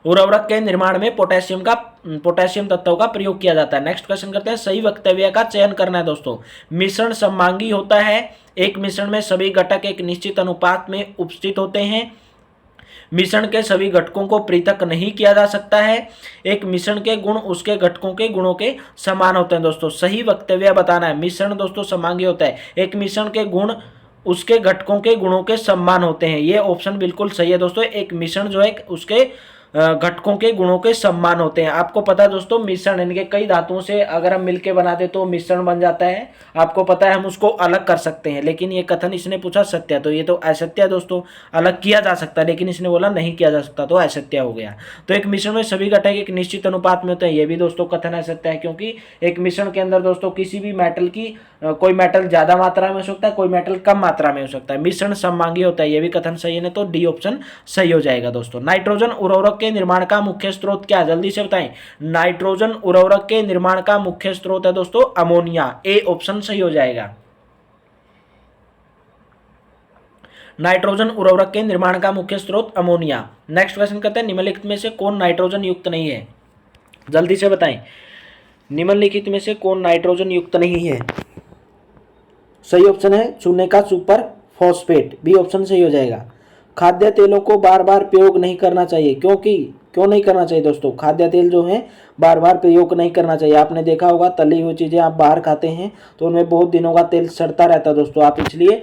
उर्वरक के निर्माण में पोटेशियम तत्व का प्रयोग किया जाता है। नेक्स्ट क्वेश्चन करते हैं, सही वक्तव्य का चयन करना है दोस्तों। मिश्रण सममांगी होता है। एक मिश्रण में सभी घटक एक निश्चित अनुपात में उपस्थित होते हैं। मिश्रण के सभी घटकों को पृथक नहीं किया जा सकता है। एक मिश्रण के गुण उसके घटकों के गुणों के समान होते हैं दोस्तों। सही वक्तव्य बताना है। मिश्रण दोस्तों सममांगी होता है। एक मिश्रण के गुण उसके घटकों के गुणों के समान होते हैं। ये ऑप्शन बिल्कुल सही है दोस्तों। एक मिश्रण जो है उसके घटकों के गुणों के समान होते हैं। आपको पता है दोस्तों मिश्रण इनके कई धातुओं से अगर हम मिलके बनाते तो मिश्रण बन जाता है। आपको पता है हम उसको अलग कर सकते हैं, लेकिन ये कथन इसने पूछा सत्य, तो ये तो असत्य है दोस्तों। अलग किया जा सकता है लेकिन इसने बोला नहीं किया जा सकता, तो असत्य हो गया। तो एक मिश्रण में सभी घटक एक निश्चित अनुपात में होते हैं, ये भी दोस्तों कथन असत्य है, क्योंकि एक मिश्रण के अंदर दोस्तों किसी भी मेटल की कोई मेटल ज्यादा मात्रा में हो सकता है, कोई मेटल कम मात्रा में हो सकता है। मिश्रण सममांगी होता है, ये भी कथन सही है, तो डी ऑप्शन सही हो जाएगा दोस्तों। नाइट्रोजन उर्वरक के निर्माण का मुख्य स्रोत क्या है, जल्दी से बताएं। नाइट्रोजन उर्वरक के निर्माण का मुख्य स्रोत है दोस्तों अमोनिया, ए ऑप्शन सही हो जाएगा। नाइट्रोजन उर्वरक के निर्माण का मुख्य स्रोत अमोनिया। नेक्स्ट क्वेश्चन करते हैं, निम्नलिखित में से कौन नाइट्रोजन युक्त नहीं है, जल्दी से बताएं। निम्नलिखित में से कौन नाइट्रोजन युक्त नहीं है। सही ऑप्शन है चूने का सुपर फॉस्फेट, बी ऑप्शन सही हो जाएगा। खाद्य तेलों को बार बार प्रयोग नहीं करना चाहिए, क्योंकि क्यों नहीं करना चाहिए दोस्तों। खाद्य तेल जो है बार बार प्रयोग नहीं करना चाहिए। आपने देखा होगा तली हुई चीज़ें आप बाहर खाते हैं तो उनमें बहुत दिनों का तेल सड़ता रहता है दोस्तों। आप इसलिए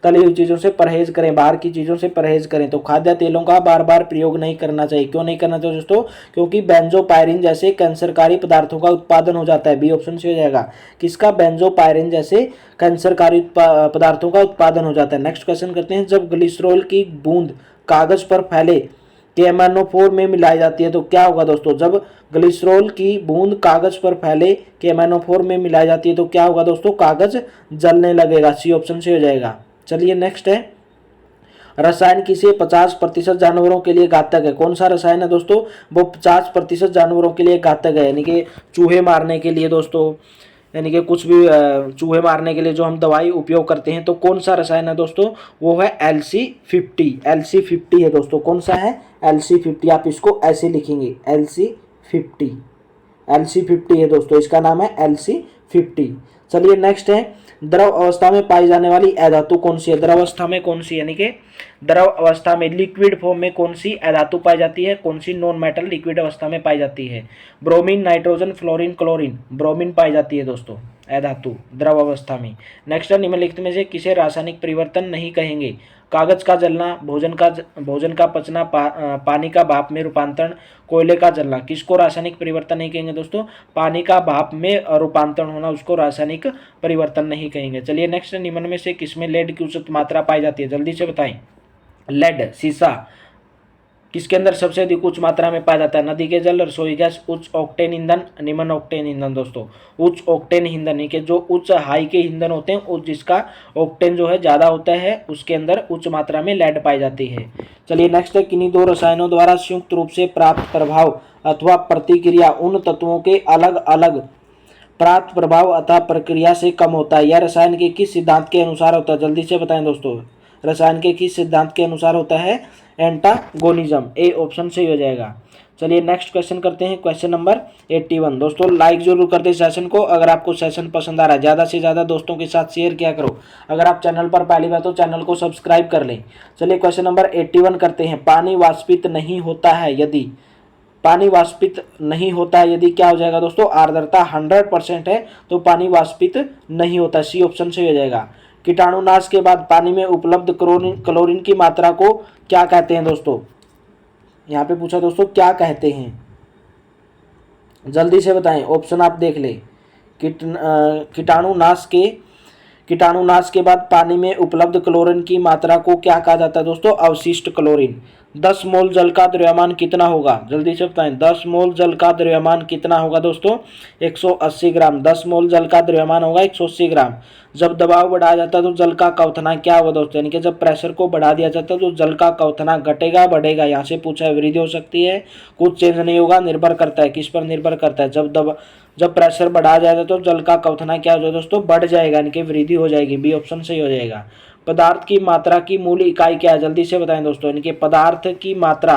तली हुई चीज़ों से परहेज करें, बाहर की चीज़ों से परहेज करें। तो खाद्य तेलों का बार बार प्रयोग नहीं करना चाहिए। क्यों नहीं करना चाहिए दोस्तों, क्योंकि बेंजोपायरिन जैसे कैंसरकारी पदार्थों का उत्पादन हो जाता है, बी ऑप्शन से हो जाएगा। किसका, बेंजोपायरिन जैसे कैंसरकारी पदार्थों का उत्पादन हो जाता है। नेक्स्ट क्वेश्चन करते हैं, जब ग्लिसरॉल की बूंद कागज पर फैले KMnO4 में मिलाई जाती है तो क्या होगा दोस्तों। जब ग्लिसरॉल की बूंद कागज पर फैले KMnO4 में मिलाई जाती है तो क्या होगा दोस्तों, कागज जलने लगेगा, सी ऑप्शन से हो जाएगा। चलिए नेक्स्ट है, रसायन किसे 50% जानवरों के लिए घातक है। कौन सा रसायन है दोस्तों, वो 50% जानवरों के लिए घातक है, यानी कि चूहे मारने के लिए दोस्तों, यानी कि कुछ भी चूहे मारने के लिए जो हम दवाई उपयोग करते हैं, तो कौन सा रसायन है दोस्तों, वो है LC50। LC50 है दोस्तों, कौन सा है, LC50। आप इसको ऐसे लिखेंगे LC50, LC50 है दोस्तों, इसका नाम है LC50। चलिए नेक्स्ट है, द्रव अवस्था में पाई जाने वाली अधातु कौन सी है। द्रव अवस्था में कौन सी, यानी कि द्रव अवस्था में लिक्विड फॉर्म में कौन सी अधातु पाई जाती है, कौन सी नॉन मेटल लिक्विड अवस्था में पाई जाती है। Bromine, nitrogen, fluorine, chlorine. Bromine पाई जाती है दोस्तों अधातु द्रव अवस्था में। नेक्स्ट है, निम्नलिखित में से किसे रासायनिक परिवर्तन नहीं कहेंगे। कागज का जलना, भोजन का पचना, पानी का भाप में रूपांतरण, कोयले का जलना। किसको रासायनिक परिवर्तन नहीं कहेंगे दोस्तों, पानी का भाप में रूपांतरण होना, उसको रासायनिक परिवर्तन नहीं कहेंगे। चलिए नेक्स्ट, निम्न में से किसमें लेड की उच्च मात्रा पाई जाती है, जल्दी से बताएं। लेड, सीसा, किसके अंदर सबसे अधिक उच्च मात्रा में पाया जाता है। नदी के जल, रसोई गैस, उच्च ऑक्टेन ईंधन, निम्न ऑक्टेन ईंधन। दोस्तों उच्च ऑक्टेन ईंधन के जो उच्च हाई के ईंधन होते हैं, जिसका ऑक्टेन जो है ज़्यादा होता है, उसके अंदर उच्च मात्रा में लेड पाई जाती है। चलिए नेक्स्ट है, किन्हीं दो रसायनों द्वारा संयुक्त रूप से प्राप्त प्रभाव अथवा प्रतिक्रिया उन तत्वों के अलग अलग प्राप्त प्रभाव अथवा प्रक्रिया से कम होता है। यह रसायन के किस सिद्धांत के अनुसार होता है, जल्दी से बताएं दोस्तों। रसायन के किस सिद्धांत के अनुसार होता है, एंटागोनिज्म, ए ऑप्शन सही हो जाएगा। चलिए नेक्स्ट क्वेश्चन करते हैं, क्वेश्चन नंबर 81। दोस्तों लाइक जरूर कर दें सेशन को, अगर आपको सेशन पसंद आ रहा है ज़्यादा से ज़्यादा दोस्तों के साथ शेयर किया करो। अगर आप चैनल पर पहली बार तो चैनल को सब्सक्राइब कर लें। चलिए क्वेश्चन नंबर 81 करते हैं, पानी वाष्पित नहीं होता है यदि, पानी वाष्पित नहीं होता है यदि क्या हो जाएगा दोस्तों, आर्द्रता 100% है तो पानी वाष्पित नहीं होता, सी ऑप्शन सही हो जाएगा। कीटाणुनाश के बाद पानी में उपलब्ध क्लोरीन की मात्रा को क्या कहते हैं दोस्तों, यहाँ पे पूछा दोस्तों क्या कहते हैं, जल्दी से बताएं, ऑप्शन आप देख ले। कीटाणुनाश के बाद पानी में उपलब्ध क्लोरीन की मात्रा को क्या कहा जाता है दोस्तों, अवशिष्ट क्लोरीन। 10 मोल जल का द्रव्यमान कितना होगा, जल्दी से बताएं। 10 मोल जल का द्रव्यमान कितना होगा दोस्तों, 180 ग्राम। 10 मोल जल का द्रव्यमान होगा 180 ग्राम। जब दबाव बढ़ाया जाता है तो जल का क्वथनांक क्या होगा दोस्तों, यानी कि जब प्रेशर को बढ़ा दिया जाता है तो जल का क्वथनांक घटेगा बढ़ेगा, यहाँ से पूछा है। वृद्धि हो सकती है, कुछ चेंज नहीं होगा, निर्भर करता है, किस पर निर्भर करता है। जब प्रेशर बढ़ा जाएगा तो जल का क्वथनांक क्या हो जाएगा दोस्तों, बढ़ जाएगा, यानी कि वृद्धि हो जाएगी, बी ऑप्शन सही हो जाएगा। पदार्थ की मात्रा की मूल इकाई क्या है, जल्दी से बताएं दोस्तों। यानी कि पदार्थ की मात्रा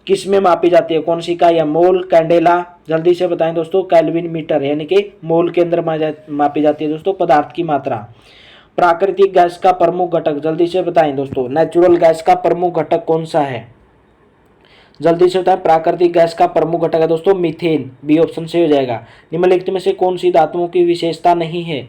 किस में मापी जाती है, कौन सी इकाई है, मोल, कैंडेला, जल्दी से बताएं दोस्तों। केल्विन मीटर, यानी कि मोल के अंदर मापी जाती है दोस्तों पदार्थ की मात्रा। प्राकृतिक गैस का प्रमुख घटक, जल्दी से बताएं दोस्तों। नेचुरल गैस का प्रमुख घटक कौन सा है, जल्दी से बताएं। प्राकृतिक गैस का प्रमुख घटक है दोस्तों मीथेन, बी ऑप्शन से हो जाएगा। निम्नलिखित में से कौन सी धातुओं की विशेषता नहीं है,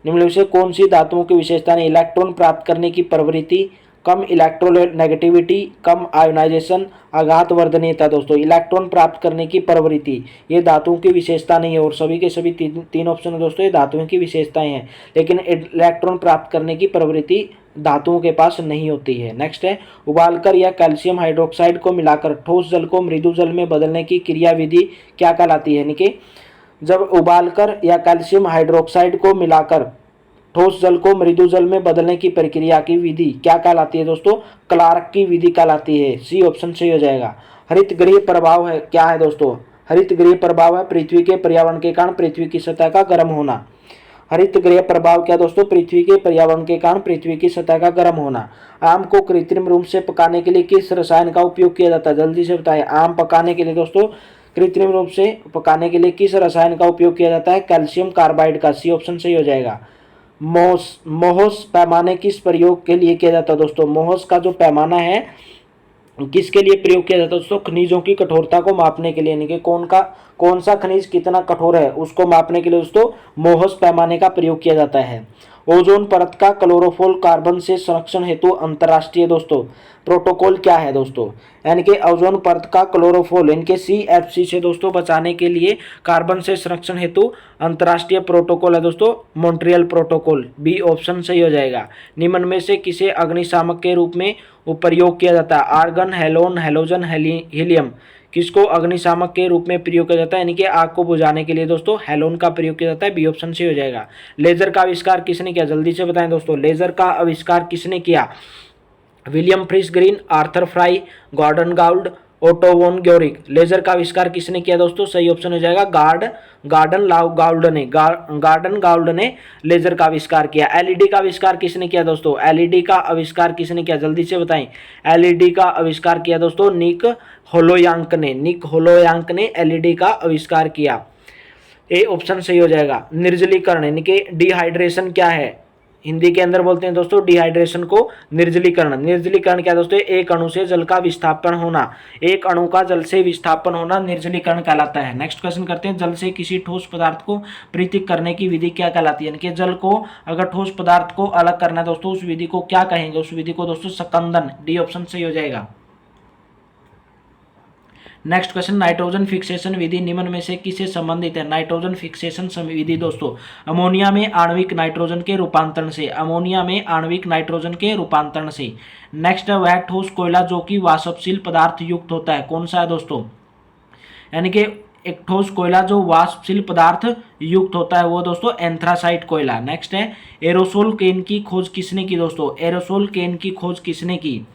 निम्नलिखित से कौन सी धातुओं की विशेषता नहीं, इलेक्ट्रॉन प्राप्त करने की प्रवृत्ति, कम इलेक्ट्रोनेगेटिविटी, कम आयोनाइजेशन, आघातवर्धनीयता दोस्तों, इलेक्ट्रॉन प्राप्त करने की प्रवृत्ति, ये धातुओं की विशेषता नहीं है। और सभी के सभी तीन ऑप्शन है दोस्तों, ये धातुओं की विशेषताएं हैं, लेकिन इलेक्ट्रॉन प्राप्त करने की प्रवृत्ति धातुओं के पास नहीं होती है। नेक्स्ट है, उबालकर या कैल्शियम हाइड्रोक्साइड को मिलाकर ठोस जल को मृदु जल में बदलने की क्रिया विधि क्या कहलाती है? यानी कि जब उबालकर या कैल्शियम हाइड्रोक्साइड को मिलाकर ठोस जल को मृदु जल में बदलने की प्रक्रिया की विधि क्या कहलाती है दोस्तों? क्लार्क की विधि कहलाती है। सी ऑप्शन सही हो जाएगा। हरित गृह प्रभाव है क्या है दोस्तों? हरित गृह प्रभाव है पृथ्वी के पर्यावरण के कारण पृथ्वी की सतह का गर्म होना। हरित गृह प्रभाव क्या दोस्तों? पृथ्वी के पर्यावरण के कारण पृथ्वी की सतह का गर्म होना। आम को कृत्रिम रूप से पकाने के लिए किस रसायन का उपयोग किया जाता है? जल्दी से बताएं। आम पकाने के लिए दोस्तों, कृत्रिम रूप से पकाने के लिए किस रसायन का उपयोग किया जाता है? कैल्शियम कार्बाइड का। सी ऑप्शन सही हो जाएगा। मोहस पैमाने किस प्रयोग के लिए किया जाता है दोस्तों? मोहस का जो पैमाना है किसके लिए प्रयोग किया जाता है दोस्तों? खनिजों की कठोरता को मापने के लिए, यानी कि कौन सा खनिज कितना कठोर है उसको मापने के लिए दोस्तों मोहस पैमाने का प्रयोग किया जाता है। ओजोन परत का क्लोरोफोल कार्बन से संरक्षण हेतु अंतर्राष्ट्रीय दोस्तों प्रोटोकॉल क्या है दोस्तों? यानी कि ओजोन परत का क्लोरोफोल इनके CFC से दोस्तों बचाने के लिए कार्बन से संरक्षण हेतु अंतर्राष्ट्रीय प्रोटोकॉल है दोस्तों मॉन्ट्रियल प्रोटोकॉल। बी ऑप्शन सही हो जाएगा। निम्न में से किसे अग्निशामक के रूप में प्रयोग किया जाता है? आर्गन, हेलोन, हेलोजन, हीलियम किसको अग्निशामक के रूप में प्रयोग किया जाता है? यानी कि आग को बुझाने के लिए दोस्तों हेलोन का प्रयोग किया जाता है। बी ऑप्शन सही हो जाएगा। लेजर का आविष्कार किसने किया? जल्दी से बताएं दोस्तों, लेजर का आविष्कार किसने किया? William Friese Greene, Arthur Fry, Gordon Gould, Otto von Guericke. Laser का आविष्कार किसने किया दोस्तों? सही ऑप्शन हो जाएगा गार्डन गाउल्ड ने लेजर का आविष्कार किया। एलईडी का आविष्कार किसने किया दोस्तों? एलईडी का आविष्कार किसने किया? जल्दी से बताएं। एलईडी का आविष्कार किया दोस्तों निक होलोयांक ने एलईडी का आविष्कार किया। ए ऑप्शन सही हो जाएगा। निर्जलीकरण यानी कि डिहाइड्रेशन क्या है? हिंदी के अंदर बोलते हैं दोस्तों डिहाइड्रेशन को निर्जलीकरण। निर्जलीकरण क्या दोस्तों? एक अणु से जल का विस्थापन होना, एक अणु का जल से विस्थापन होना निर्जलीकरण कहलाता है। नेक्स्ट क्वेश्चन करते हैं, जल से किसी ठोस पदार्थ को पृथक करने की विधि क्या कहलाती है? यानी कि जल को अगर ठोस पदार्थ को अलग करना है दोस्तों उस विधि को क्या कहेंगे? उस विधि को दोस्तों सकंदन। डी ऑप्शन सही हो जाएगा। नेक्स्ट क्वेश्चन, नाइट्रोजन फिक्सेशन विधि निम्न में से किससे संबंधित है? नाइट्रोजन फिक्सेशन विधि दोस्तों अमोनिया में आणविक नाइट्रोजन के रूपांतरण से, अमोनिया में आणविक नाइट्रोजन के रूपांतरण से। नेक्स्ट है, वह ठोस कोयला जो कि वाष्पशील पदार्थ युक्त होता है, कौन सा है दोस्तों? यानी कि एक ठोस कोयला जो वाष्पशील पदार्थ युक्त होता है वो दोस्तों एंथ्रासाइट कोयला। नेक्स्ट है, एरोसोल केन की खोज किसने की दोस्तों? एरोसोल केन की खोज किसने की?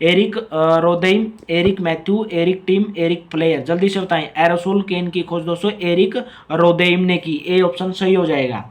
Eric Rotheim, Eric Matthew, Eric Tim, Eric Player. जल्दी से बताएं। एरोसोल केन की खोज दोस्तों एरिक रोदेम ने की। ए ऑप्शन सही हो जाएगा।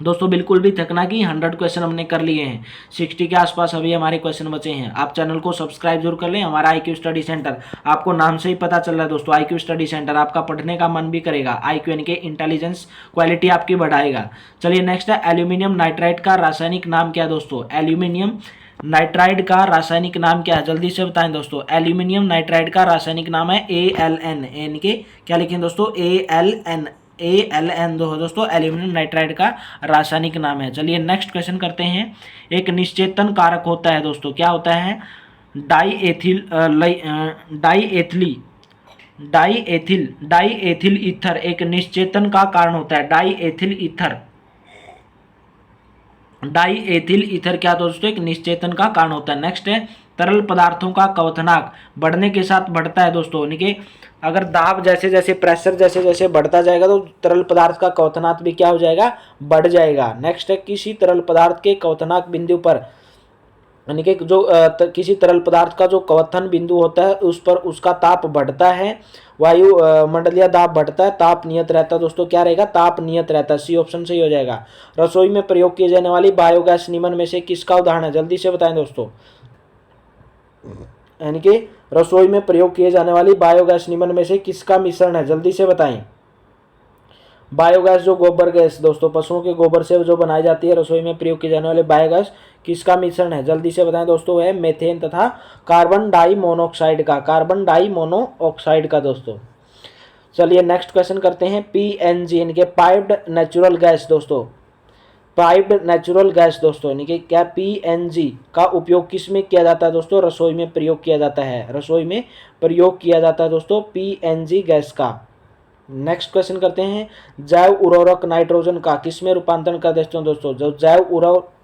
दोस्तों बिल्कुल भी थकना कि 100 क्वेश्चन हमने कर लिए हैं, 60 के आसपास अभी हमारे क्वेश्चन बचे हैं। आप चैनल को सब्सक्राइब जरूर कर लें। हमारा IQ स्टडी सेंटर, आपको नाम से ही पता चल रहा है दोस्तों IQ स्टडी सेंटर, आपका पढ़ने का मन भी करेगा। IQ यानी कि इंटेलिजेंस क्वालिटी आपकी बढ़ाएगा। चलिए नेक्स्ट है, एल्यूमिनियम नाइट्राइड का रासायनिक नाम क्या है दोस्तों? एल्यूमिनियम नाइट्राइड का रासायनिक नाम क्या है? जल्दी से बताएं दोस्तों। एल्यूमिनियम नाइट्राइड का रासायनिक नाम है ALN। यानी कि क्या लिखें दोस्तों? ALN दोस्तों एल्यूमिनियम नाइट्राइड का रासायनिक नाम है। चलिए नेक्स्ट क्वेश्चन करते हैं। एक निश्चेतन कारक होता है दोस्तों, क्या होता है? डाईएथिल ईथर एक निश्चेतन का कारण होता है। डाईएथिल ईथर क्या दोस्तों? एक निश्चेतन का कारण होता है। नेक्स्ट है, तरल पदार्थों का क्वथनांक बढ़ने के साथ बढ़ता है दोस्तों, यानी कि अगर दाब जैसे जैसे प्रेशर जैसे जैसे बढ़ता जाएगा तो तरल पदार्थ का क्वथनांक भी क्या हो जाएगा? बढ़ जाएगा। नेक्स्ट है, किसी तरल पदार्थ के क्वथनांक बिंदु पर, यानी कि जो किसी तरल पदार्थ का जो क्वथन बिंदु होता है उस पर उसका ताप बढ़ता है, वायु मंडलीय दाब बढ़ता है, ताप नियत रहता है दोस्तों। क्या रहेगा? ताप नियत रहता है। सी ऑप्शन सही हो जाएगा। रसोई में प्रयोग किए जाने वाली बायोगैस निम्न में से किसका उदाहरण है? जल्दी से बताएं दोस्तों। यानी कि रसोई में प्रयोग किए जाने वाली बायोगैस निम्न में से किसका मिश्रण है? जल्दी से बताएं। बायोगैस जो गोबर गैस दोस्तों पशुओं के गोबर से जो बनाई जाती है रसोई में प्रयोग किए जाने वाले बायोगैस किसका मिश्रण है? जल्दी से बताएं दोस्तों। है मेथेन तथा कार्बन डाई मोनोऑक्साइड का दोस्तों। चलिए नेक्स्ट क्वेश्चन करते हैं। PNG यानी कि पाइप्ड नेचुरल गैस दोस्तों, पाइप्ड नेचुरल गैस दोस्तों, यानी कि क्या पीएनजी का उपयोग किस में किया जाता है दोस्तों? रसोई में प्रयोग किया जाता है, रसोई में प्रयोग किया जाता है दोस्तों पीएनजी गैस का। नेक्स्ट क्वेश्चन करते हैं, जैव उर्वरक नाइट्रोजन का किस में रूपांतरण कर देते हैं दोस्तों? जो जैव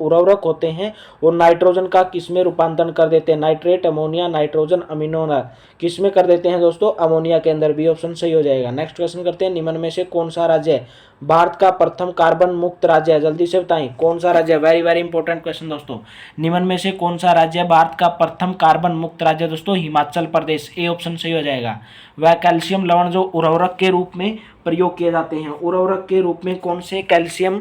उर्वरक होते हैं वो नाइट्रोजन का किस में रूपांतरण कर देते हैं? नाइट्रेट, अमोनिया, नाइट्रोजन, अमीनोना, किस में कर देते हैं दोस्तों? अमोनिया के अंदर। बी ऑप्शन सही हो जाएगा। नेक्स्ट क्वेश्चन करते हैं, निम्न में से कौन सा राज्य भारत का प्रथम कार्बन मुक्त राज्य है? जल्दी से बताएं कौन सा राज्य है। वेरी वेरी इंपॉर्टेंट क्वेश्चन दोस्तों। निम्न में से कौन सा राज्य है भारत का प्रथम कार्बन मुक्त राज्य दोस्तों? हिमाचल प्रदेश। ए ऑप्शन सही हो जाएगा। वह कैल्शियम लवण जो उर्वरक के रूप में प्रयोग किए जाते हैं, उर्वरक के रूप में कौन से कैल्शियम,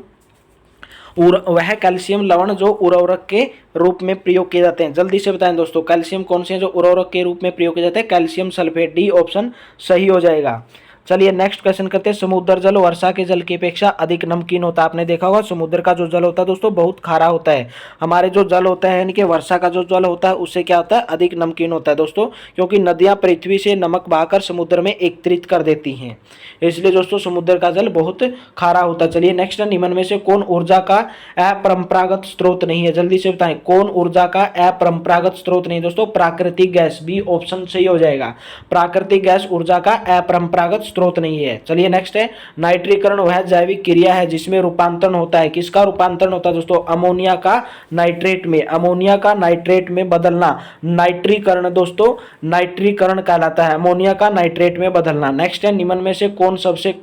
वह कैल्शियम लवण जो उर्वरक के रूप में प्रयोग किए जाते हैं? जल्दी से बताएं दोस्तों, कैल्शियम कौन से हैं जो उर्वरक के रूप में प्रयोग किए जाते हैं? Calcium sulphate. डी ऑप्शन सही हो जाएगा। चलिए नेक्स्ट क्वेश्चन करते हैं, समुद्र जल वर्षा के जल की अपेक्षा अधिक नमकीन होता है। आपने देखा होगा समुद्र का जो जल होता है दोस्तों बहुत खारा होता है। हमारे जो जल होता है यानी कि वर्षा का जो जल होता है उससे क्या होता है? अधिक नमकीन होता है दोस्तों, क्योंकि नदियां पृथ्वी से नमक बहाकर समुद्र में एकत्रित कर देती हैं, इसलिए दोस्तों समुद्र का जल बहुत खारा होता है। चलिए नेक्स्ट, निम्न में से कौन ऊर्जा का अपरंपरागत स्रोत नहीं है? जल्दी से बताएं कौन ऊर्जा का अपरंपरागत स्रोत नहीं दोस्तों? प्राकृतिक गैस। बी ऑप्शन सही हो जाएगा। प्राकृतिक गैस ऊर्जा का अपरंपरागत स्रोत नहीं है। चलिए नेक्स्ट है, नाइट्रीकरण वह जैविक क्रिया है जिसमें रूपांतरण होता है। किसका रूपांतरण होता है दोस्तों? अमोनिया का नाइट्रेट में, अमोनिया का नाइट्रेट में बदलना नाइट्रीकरण दोस्तों, नाइट्रीकरण कहलाता है, अमोनिया का नाइट्रेट में बदलना। नेक्स्ट है, निम्न में से कौन सबसे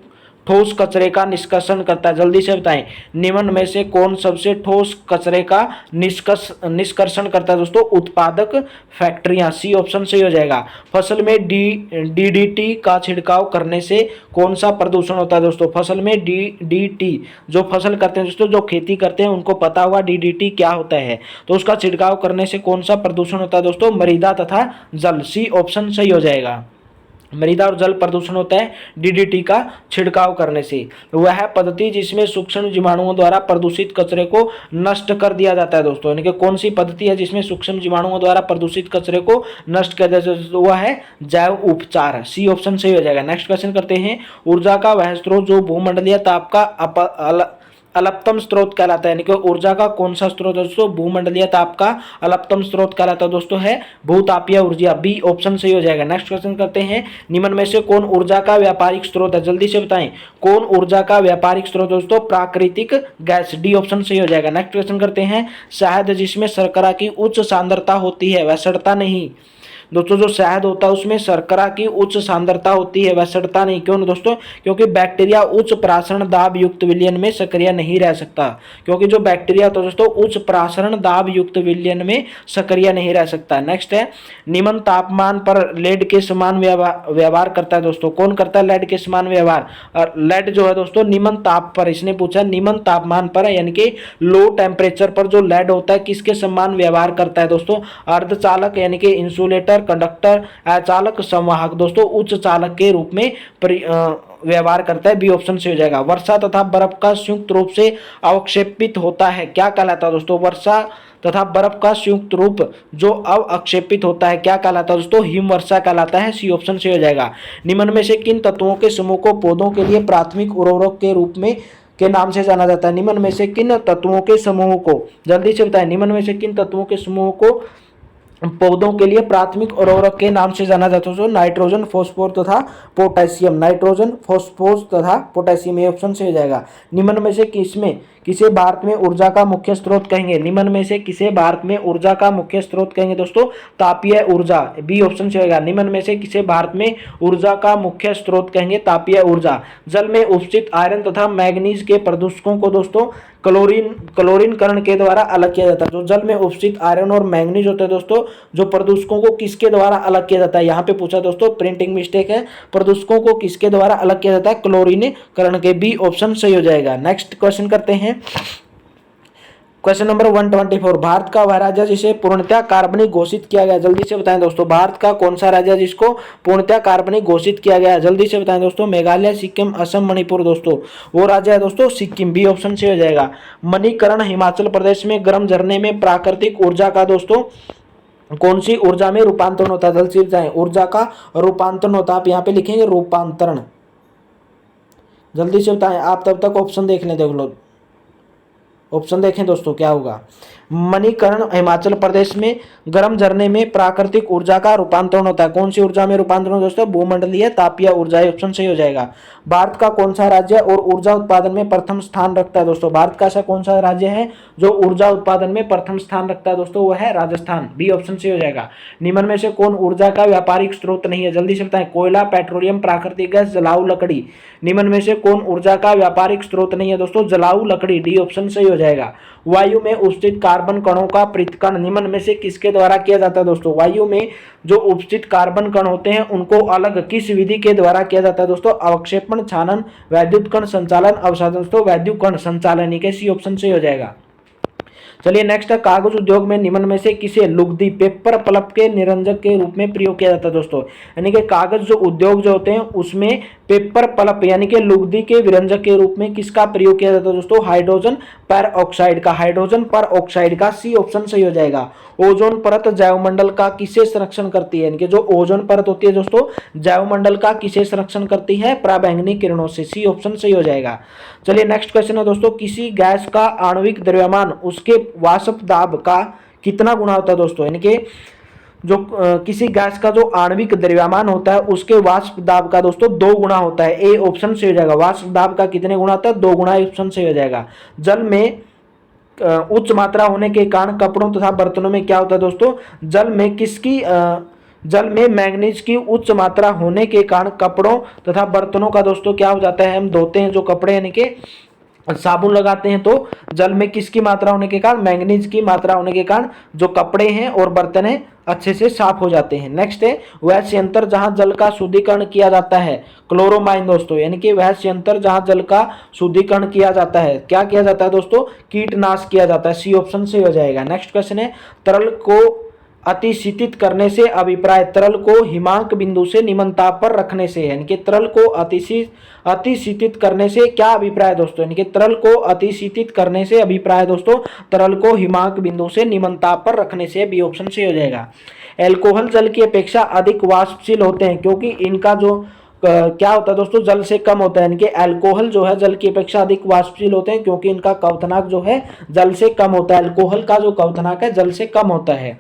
ठोस कचरे का निष्कर्षण करता है? जल्दी से बताएं निम्न में से कौन सबसे ठोस कचरे का निष्कर्षण करता है दोस्तों? उत्पादक फैक्ट्रियां। सी ऑप्शन सही हो जाएगा। फसल में डीडीटी का छिड़काव करने से कौन सा प्रदूषण होता है दोस्तों? फसल में डीडीटी, जो फसल करते हैं दोस्तों, जो खेती करते हैं उनको पता होगा डीडीटी क्या होता है, तो उसका छिड़काव करने से कौन सा प्रदूषण होता है दोस्तों? मृदा तथा जल। सी ऑप्शन सही हो जाएगा। मृदा और जल प्रदूषण होता है डीडीटी का छिड़काव करने से। वह पद्धति जिसमें सूक्ष्म जीवाणुओं द्वारा प्रदूषित कचरे को नष्ट कर दिया जाता है दोस्तों, यानी कि कौन सी पद्धति है जिसमें सूक्ष्म जीवाणुओं द्वारा प्रदूषित कचरे को नष्ट कर दिया जाता है? वह है जैव उपचार। सी ऑप्शन सही हो जाएगा। नेक्स्ट क्वेश्चन करते हैं, ऊर्जा का वह स्रोत जो भूमंडलीय ताप का अल्पतम स्रोत कहलाता है, यानी कि ऊर्जा का कौन सा स्रोत है दोस्तों? भूमंडलीय ताप का अल्पतम स्रोत कहलाता है दोस्तों है भूतापीय ऊर्जा। बी ऑप्शन सही हो जाएगा। नेक्स्ट क्वेश्चन करते हैं, निम्न में से कौन ऊर्जा का व्यापारिक स्रोत है? जल्दी से बताएं कौन ऊर्जा का व्यापारिक स्रोत दोस्तों? प्राकृतिक गैस। डी ऑप्शन सही हो जाएगा। नेक्स्ट क्वेश्चन करते हैं, शहद जिसमें शर्करा की उच्च सांद्रता होती है वह सड़ता नहीं। दोस्तों जो शहद होता है उसमें शर्करा की उच्च सांद्रता होती है, वह सड़ता नहीं। क्यों दोस्तों? क्योंकि बैक्टीरिया उच्च प्रासरण दाब युक्त विलयन में सक्रिय नहीं रह सकता, क्योंकि जो बैक्टीरिया होता है दोस्तों उच्च प्रासरण दाब युक्त विलयन में सक्रिय नहीं रह सकता। नेक्स्ट है, निम्न तापमान पर लेड के समान व्यवहार करता है दोस्तों। कौन करता है लेड के समान व्यवहार? और लेड जो है दोस्तों निम्न ताप पर, इसने पूछा निम्न तापमान पर यानी कि लो टेम्परेचर पर जो लेड होता है किसके समान व्यवहार करता है दोस्तों? अर्धचालक यानी कि इंसुलेटर, कंडक्टर, अचालक, संवाहक दोस्तों उच्च चालक के रूप में व्यवहार करता है। बी ऑप्शन से हो जाएगा। वर्षा तथा बर्फ का संयुक्त रूप से अवक्षेपित होता है क्या कहलाता है दोस्तों? वर्षा तथा बर्फ का संयुक्त रूप जो अवक्षेपित होता है क्या कहलाता है दोस्तों? हिमवर्षा कहलाता है। सी ऑप्शन से हो जाएगा। निम्न में से किन तत्वों के समूह को पौधों के लिए प्राथमिक उर्वरक के रूप में के नाम से जाना जाता है? निम्न में से किन तत्वों के समूह को, जल्दी से बताएं, निम्न में से किन तत्वों के समूह को पौधों के लिए प्राथमिक उर्वरक के नाम से जाना जाता है? नाइट्रोजन, फॉस्फोरस तथा पोटेशियम। नाइट्रोजन, फॉस्फोरस तथा पोटेशियम, ये ऑप्शन से हो जाएगा। निम्न में से किसे भारत में ऊर्जा का मुख्य स्रोत कहेंगे? निम्न में से किसे भारत में ऊर्जा का मुख्य स्रोत कहेंगे दोस्तों? तापीय ऊर्जा। बी ऑप्शन से होगा। निम्न में से किसे भारत में ऊर्जा का मुख्य स्रोत कहेंगे? तापीय ऊर्जा। जल में उपस्थित आयरन तथा मैग्नीज के प्रदूषकों को दोस्तों क्लोरीनकरण के द्वारा अलग किया जाता है। जो जल में उपस्थित आयरन और मैग्नीज होते हैं दोस्तों, जो प्रदूषकों को किसके द्वारा अलग किया जाता है? यहाँ पे पूछा दोस्तों, प्रिंटिंग मिस्टेक है। प्रदूषकों को किसके द्वारा अलग किया जाता है? क्लोरीनीकरण के। बी ऑप्शन सही हो जाएगा। नेक्स्ट क्वेश्चन करते हैं, क्वेश्चन नंबर 124, भारत का वह राज्य जिसे पूर्णतः कार्बनिक घोषित किया गया? जल्दी से बताएं दोस्तों, भारत का कौन सा राज्य जिसको पूर्णतः कार्बनिक घोषित किया गया? जल्दी से बताएं दोस्तों। मेघालय, सिक्किम, असम, मणिपुर दोस्तों, वो राज्य है दोस्तों सिक्किम। बी ऑप्शन से हो जाएगा। मणिकरण हिमाचल प्रदेश में गर्म झरने में प्राकृतिक ऊर्जा का दोस्तों कौन सी ऊर्जा में रूपांतरण होता है? जल्दी से बताएं, ऊर्जा का रूपांतरण होता है। आप यहाँ पे लिखेंगे रूपांतरण। जल्दी से बताएं आप, तब तक ऑप्शन देख लें, देख लो। ऑप्शन देखें दोस्तों क्या होगा। मणिकर्ण हिमाचल प्रदेश में गर्म झरने में प्राकृतिक ऊर्जा का रूपांतरण होता है। कौन सी ऊर्जा में रूपांतरण दोस्तों? भूमंडलीय तापीय ऊर्जा। ऑप्शन सही हो जाएगा। भारत का कौन सा राज्य और ऊर्जा उत्पादन में प्रथम स्थान रखता है दोस्तों? भारत का ऐसा कौन सा राज्य है जो ऊर्जा उत्पादन में प्रथम स्थान रखता है दोस्तों? वो है राजस्थान। बी ऑप्शन सही हो जाएगा। निम्न में से कौन ऊर्जा का व्यापारिक स्रोत नहीं है? जल्दी से बताएं। कोयला, पेट्रोलियम, प्राकृतिक गैस, जलाऊ लकड़ी। निम्न में से कौन ऊर्जा का व्यापारिक स्रोत नहीं है दोस्तों? जलाऊ लकड़ी। डी ऑप्शन सही हो जाएगा। वायु में उपस्थित कार्बन कणों का पृथक्करण निम्न में से किसके द्वारा किया जाता है दोस्तों? वायु में जो उपस्थित कार्बन कण होते हैं उनको अलग किस विधि के द्वारा किया जाता है दोस्तों? अवक्षेपण, छानन, वैद्युत कण संचालन, अवसादन। दोस्तों वैद्युत कण संचालन, सी ऑप्शन सही हो जाएगा। चलिए नेक्स्ट है, कागज उद्योग में निम्न में से किसे लुगदी, पेपर पल्प के निरंजक के रूप में प्रयोग किया जाता है दोस्तों? यानी कि कागज जो उद्योग जो होते हैं उसमें पेपर पल्प यानी कि लुगदी के विरंजक के रूप में किसका प्रयोग किया जाता है दोस्तों? हाइड्रोजन पर ऑक्साइड का। हाइड्रोजन पर ऑक्साइड का। सी ऑप्शन सही हो जाएगा। ओजोन परत जैवमंडल का किसे संरक्षण करती है? यानी कि जो ओजोन परत होती है दोस्तों जैवमंडल का किसे संरक्षण करती है? पराबैंगनी किरणों से। सी ऑप्शन सही हो जाएगा। चलिए नेक्स्ट क्वेश्चन है दोस्तों, किसी गैस का आणविक द्रव्यमान उसके वाष्प दाब का कितना गुना होता है दोस्तों? यानी कि जो किसी गैस का जो आणविक द्रव्यमान होता है उसके वाष्प दाब का दोस्तों 2 गुना होता है। ए ऑप्शन सही हो जाएगा। वाष्प दाब का कितने गुना होता है? 2 गुना। ऑप्शन सही हो जाएगा। जल में उच्च मात्रा होने के कारण कपड़ों तथा बर्तनों में क्या होता है दोस्तों? जल में मैंगनीज की उच्च मात्रा होने के कारण कपड़ों तथा बर्तनों का दोस्तों क्या हो जाता है? हम धोते हैं जो कपड़े यानी कि साबुन लगाते हैं तो जल में किसकी मात्रा होने के कारण? मैंगनीज की मात्रा होने के कारण जो कपड़े हैं और बर्तन हैं अच्छे से साफ हो जाते हैं। नेक्स्ट है, वह संयंत्र जहां जल का शुद्धिकरण किया जाता है। क्लोरोमाइन दोस्तों, यानी कि वह संयंत्र जहां जल का शुद्धिकरण किया जाता है, क्या किया जाता है दोस्तों? कीटनाश किया जाता है। सी ऑप्शन से हो जाएगा। नेक्स्ट क्वेश्चन है, तरल को अतिशीतित करने से अभिप्राय? तरल को हिमांक बिंदु से निम्न ताप पर रखने से, यानी कि तरल को अतिशीतित करने से क्या अभिप्राय दोस्तों? यानी कि तरल को अतिशीतित करने से अभिप्राय दोस्तों तरल को हिमांक बिंदु से निम्न ताप पर रखने से। बी ऑप्शन से हो जाएगा। एल्कोहल जल की अपेक्षा अधिक वाष्पशील होते हैं क्योंकि इनका जो क्या होता है दोस्तों? जल से कम होता है। यानी कि एल्कोहल जो है जल की अपेक्षा अधिक वाष्पशील होते हैं क्योंकि इनका क्वथनांक जो है जल से कम होता है। एल्कोहल का जो क्वथनांक है जल से कम होता है।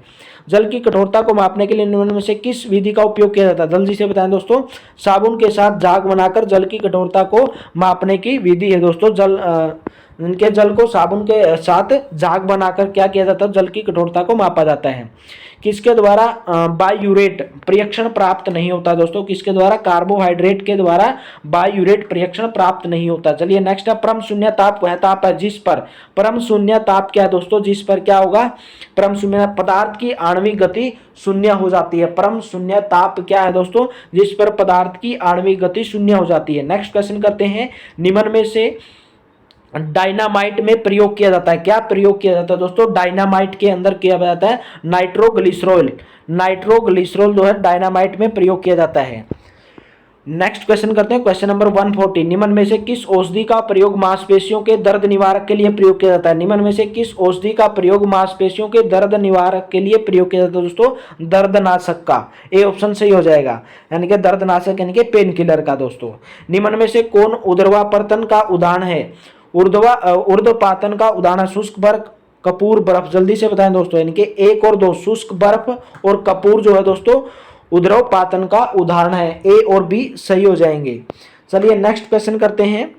जल की कठोरता को मापने के लिए निम्न में से किस विधि का उपयोग किया जाता है? जल्दी से बताएं दोस्तों। साबुन के साथ झाग बनाकर जल की कठोरता को मापने की विधि है दोस्तों। जल को साबुन के साथ झाग बनाकर क्या किया जाता है? जल की कठोरता को मापा जाता है। किसके द्वारा बायूरेट प्रियक्षण प्राप्त नहीं होता दोस्तों? किसके द्वारा? कार्बोहाइड्रेट के द्वारा बायूरेट प्रियक्षण प्राप्त नहीं होता। चलिए नेक्स्ट है, परम शून्य ताप वह ताप है जिस पर, परम शून्य ताप क्या है दोस्तों? जिस पर क्या होगा? परम शून्य पदार्थ की आणविक गति शून्य हो जाती है। परम शून्य ताप क्या है दोस्तों? जिस पर पदार्थ की आणविक गति शून्य हो जाती है। नेक्स्ट क्वेश्चन करते हैं, निम्न में से डायनामाइट में प्रयोग किया जाता है, क्या प्रयोग किया जाता है दोस्तों? डायनामाइट के अंदर किया जाता है नाइट्रोग्लिसरॉल। नाइट्रोग्लिसरॉल जो है डायनामाइट में प्रयोग किया जाता है। नेक्स्ट क्वेश्चन करते हैं, क्वेश्चन नंबर 140, निम्न में से किस औषधि का प्रयोग मांसपेशियों के दर्द निवारक के लिए प्रयोग किया जाता है? निम्न में से किस औषधि का प्रयोग मांसपेशियों के दर्द निवारक के लिए प्रयोग किया जाता है दोस्तों? दर्दनाशक का। ए ऑप्शन सही हो जाएगा। यानी कि दर्दनाशक यानी कि पेन किलर का दोस्तों। निम्न में से कौन ऊर्ध्वापर्तन का उदाहरण है? ऊर्ध्वपातन का उदाहरण शुष्क बर्फ, कपूर बर्फ। जल्दी से बताएं दोस्तों। यानी कि 1 और 2 शुष्क बर्फ और कपूर जो है दोस्तों ऊर्ध्वपातन का उदाहरण है। ए और बी सही हो जाएंगे। चलिए नेक्स्ट क्वेश्चन करते हैं,